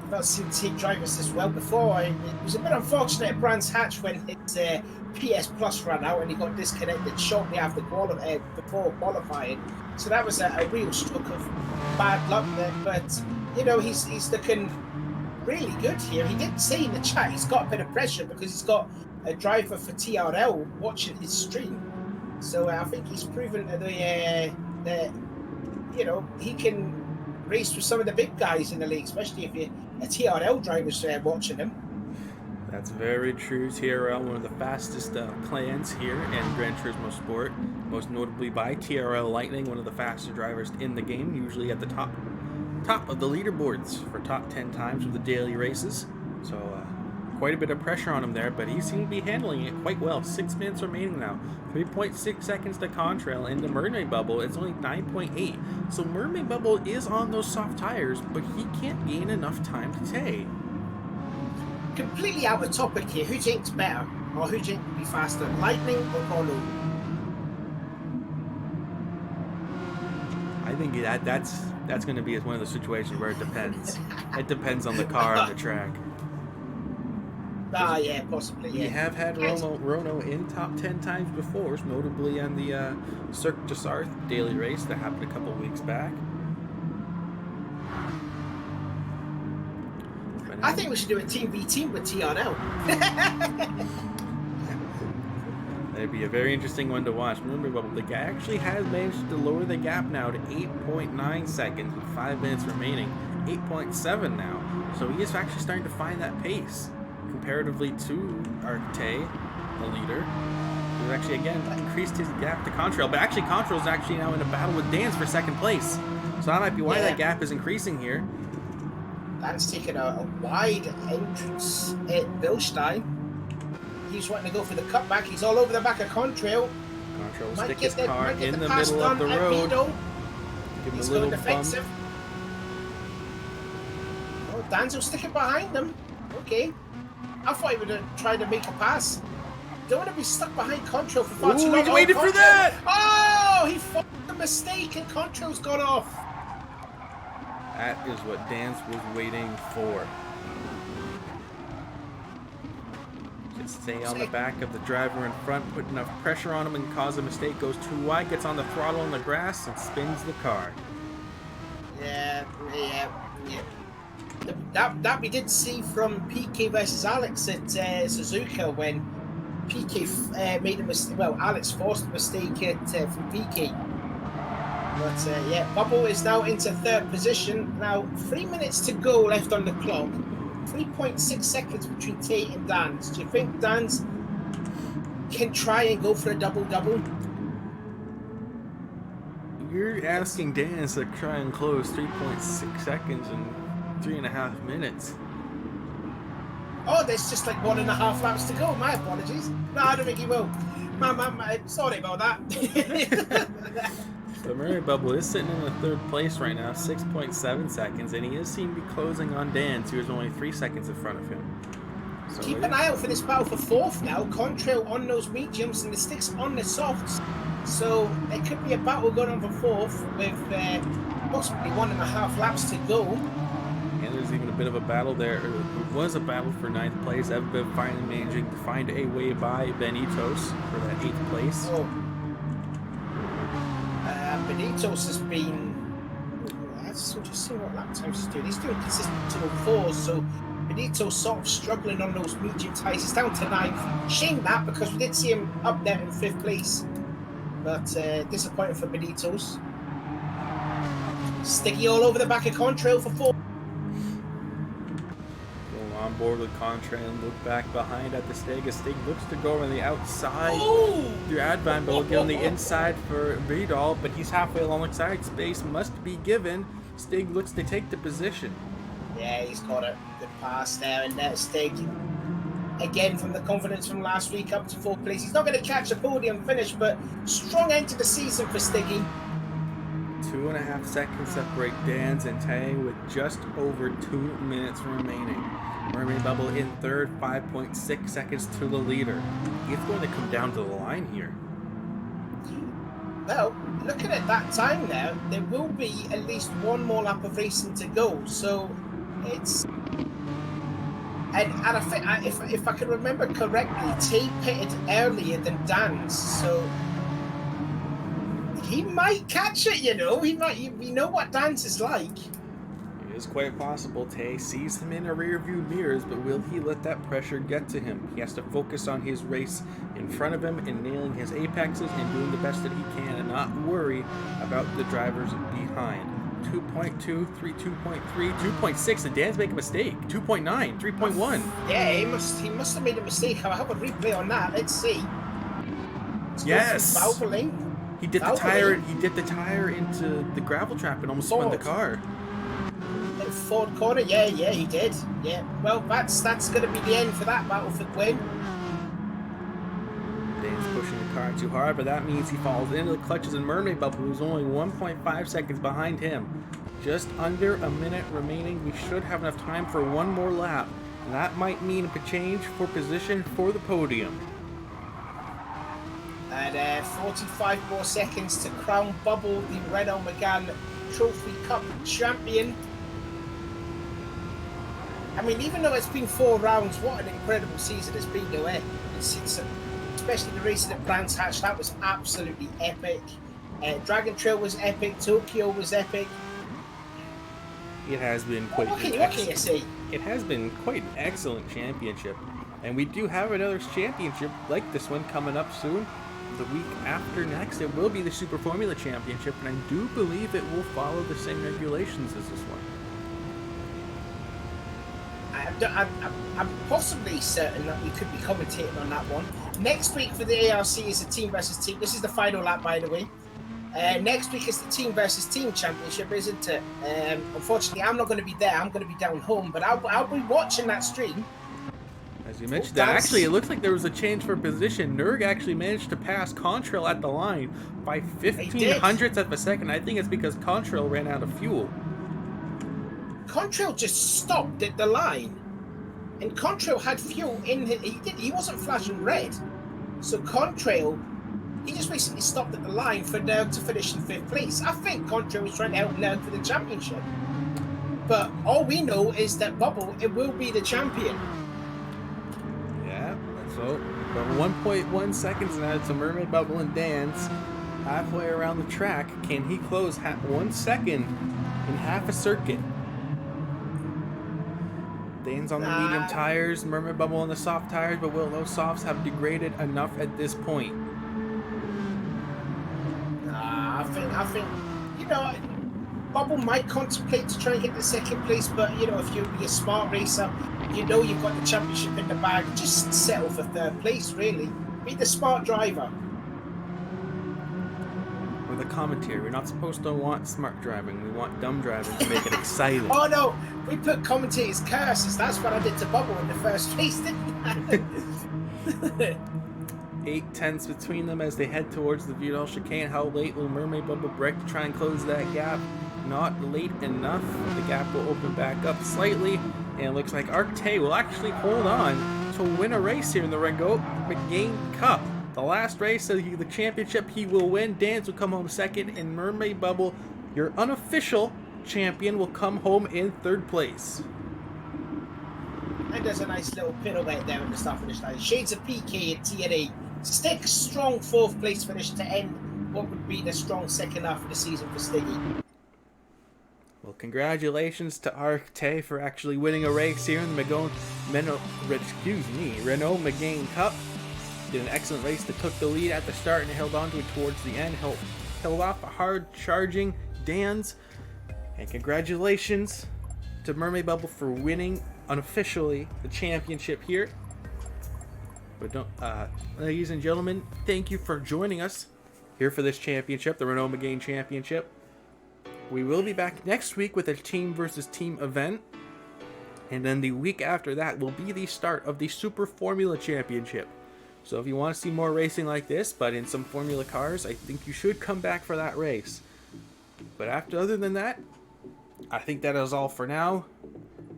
I've not seen Tay drivers this well before. It was a bit unfortunate at Brands Hatch when his PS Plus ran out and he got disconnected shortly after before qualifying. So that was a real stroke of bad luck there. But, you know, he's looking really good here. He did say in the chat he's got a bit of pressure because he's got a driver for TRL watching his stream. So I think he's proven that you know, he can race with some of the big guys in the league, especially if a TRL driver's watching him. That's very true. TRL, one of the fastest plans here in Gran Turismo Sport, most notably by TRL Lightning, one of the fastest drivers in the game, usually at the top of the leaderboards for top 10 times with the daily races. So quite a bit of pressure on him there, but he seemed to be handling it quite well. 6 minutes remaining now. 3.6 seconds to contrail. In the Mermaid Bubble, it's only 9.8. So Mermaid Bubble is on those soft tires, but he can't gain enough time to Tay. Completely out of topic here. Who thinks better? Or who thinks be faster? Lightning or Hollow? I think that's going to be one of those situations where it depends. It depends on the car and the track. Ah, yeah, possibly. Yeah. We have had Rono in top 10 times before, notably on the Cirque du Sarthe daily race that happened a couple weeks back. I think we should do a team v team with TRL. That'd be a very interesting one to watch. Remember, the guy actually has managed to lower the gap now to 8.9 seconds with 5 minutes remaining. 8.7 now. So he is actually starting to find that pace comparatively to Tay, the leader, who's actually, again, increased his gap to Contrail. But actually, Contrail's actually now in a battle with Dan's for second place. So that might be why that gap is increasing here. Dan's taking a wide entrance at Bilstein. He's wanting to go for the cutback. He's all over the back of Contrail. Contrail will stick his car in the middle of the road. Give him a little defensive. Oh, Dan's will stick it behind him. Okay. I thought he would have tried to make a pass. Don't want to be stuck behind Contrail for far too long. He's waiting for that! Oh, he fucked a mistake and Contrail's gone off. That is what Dan's was waiting for. Just stay on the back of the driver in front, put enough pressure on him and cause a mistake, goes too wide, gets on the throttle in the grass and spins the car. Yeah. That we did see from PK versus Alex at Suzuka when PK made a mistake. Well, Alex forced a mistake from PK. But Bubble is now into third position. Now 3 minutes to go left on the clock. 3.6 seconds between Tay and Dan's. Do you think Dan's can try and go for a double-double? You're asking Dan's to try and close 3.6 seconds in 3.5 minutes. Oh, there's just like 1.5 laps to go. My apologies. No, I don't think he will. Sorry about that. The Mermaid Bubble is sitting in the third place right now, 6.7 seconds, and he is seen to be closing on Dan, who is only 3 seconds in front of him. So keep an eye out for this battle for fourth now. Contrail on those mediums and the sticks on the softs. So there could be a battle going on for fourth with possibly 1.5 laps to go. And there's even a bit of a battle there. It was a battle for 9th place. Evba finally managing to find a way by Benito's for that 8th place. Oh. Benito's has been. Let's just see what lap times he's doing. He's doing consistent 204s, so Benito's sort of struggling on those medium tires. He's down to 9th. Shame that because we did see him up there in 5th place, but disappointing for Benito's. Sticky all over the back of Contrail for 4th. On board with Contrail and look back behind at the Stig. Stig looks to go on the outside through Advan, but will get on the inside for Vidal, but he's halfway along the side. Space must be given. Stig looks to take the position. Yeah, he's got a good pass there, and Stig, again, from the confidence from last week up to 4th place. He's not going to catch a podium finish, but strong end to the season for Stiggy. 2.5 seconds separate Dan's and Tay with just over 2 minutes remaining. Mermaid Bubble in third, 5.6 seconds to the leader. It's going to come down to the line here. Well, looking at that time now, there will be at least one more lap of racing to go. So it's... And I think, if I can remember correctly, Tay pitted earlier than Dan's, so he might catch it, you know. He might. We know what Dan's is like. It is quite possible Tay sees him in a rear view mirrors, but will he let that pressure get to him? He has to focus on his race in front of him and nailing his apexes and doing the best that he can and not worry about the drivers behind. 2.2, 2.3, 2.6, and Dan's making a mistake. 2.9, 3.1. Yeah, he must have made a mistake. I'll have a replay on that. Let's see. Yes. He did the tire. He did the tire into the gravel trap and almost spun the car. forward corner. Yeah, he did. Yeah. Well, that's going to be the end for that battle for Gwyn. Dane's pushing the car too hard, but that means he falls into the clutches and Mermaid Bubble, who's only 1.5 seconds behind him. Just under a minute remaining. We should have enough time for one more lap. And that might mean a change for position for the podium. And 45 more seconds to crown Bubble the Renault Megane Trophy Cup champion. I mean, even though it's been 4 rounds, what an incredible season it's been, though, eh? Especially the racing at Brands Hatch, that was absolutely epic. Dragon Trail was epic, Tokyo was epic. It has been quite what can you say? It has been quite an excellent championship. And we do have another championship like this one coming up soon. The week after next, it will be the Super Formula Championship, and I do believe it will follow the same regulations as this one. I'm possibly certain that we could be commentating on that one. Next week for the ARC is a team versus team. This is the final lap, by the way. Next week is the team versus team championship, isn't it? Unfortunately, I'm not going to be there. I'm going to be down home, but I'll be watching that stream. As you mentioned that, actually, it looks like there was a change for position. Nurb actually managed to pass Contrail at the line by 15 hundredths of a second. I think it's because Contrail ran out of fuel. Contrail just stopped at the line, and Contrail had fuel in him. He wasn't flashing red, so Contrail, he just basically stopped at the line for Nurb to finish in 5th place. I think Contrail was trying to help Nurb for the championship, but all we know is that Bubble, it will be the champion. Yeah, so but 1.1 seconds now to Mermaid Bubble and Dance halfway around the track. Can he close 1 second in half a circuit? Dane's on the medium tires, Mermaid Bubble on the soft tires, but will those softs have degraded enough at this point? I think, you know, Bubble might contemplate to try and get the 2nd place, but, you know, if you'll be a smart racer, you know you've got the championship in the bag, just settle for 3rd place, really. Be the smart driver. With a commentary, we're not supposed to want smart driving, we want dumb driving to make it exciting. Oh no, we put commentators' curses, that's what I did to Bubble in the first race, didn't I? 8 tenths between them as they head towards the Vidal chicane. How late will Mermaid Bubble break to try and close that gap? Not late enough. The gap will open back up slightly, and it looks like Arcte will actually hold on to win a race here in the Renault Megane Cup. The last race of the championship he will win. Dance will come home 2nd, and Mermaid Bubble, your unofficial champion, will come home in 3rd place. And there's a nice little pirouette there at the start finish line. Shades of PK and TNA. Stick strong 4th place finish to end what would be the strong 2nd half of the season for Stiggy. Well, congratulations to Arcte for actually winning a race here in the Renault Megane Cup. Did an excellent race that took the lead at the start and held on to it towards the end. Held off a hard charging Dans. And congratulations to Mermaid Bubble for winning unofficially the championship here. But don't, ladies and gentlemen, thank you for joining us here for this championship, the Renault Megane Championship. We will be back next week with a team versus team event. And then the week after that will be the start of the Super Formula Championship. So if you want to see more racing like this, but in some Formula cars, I think you should come back for that race. But other than that, I think that is all for now.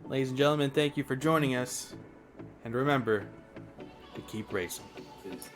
Ladies and gentlemen, thank you for joining us. And remember to keep racing. Peace.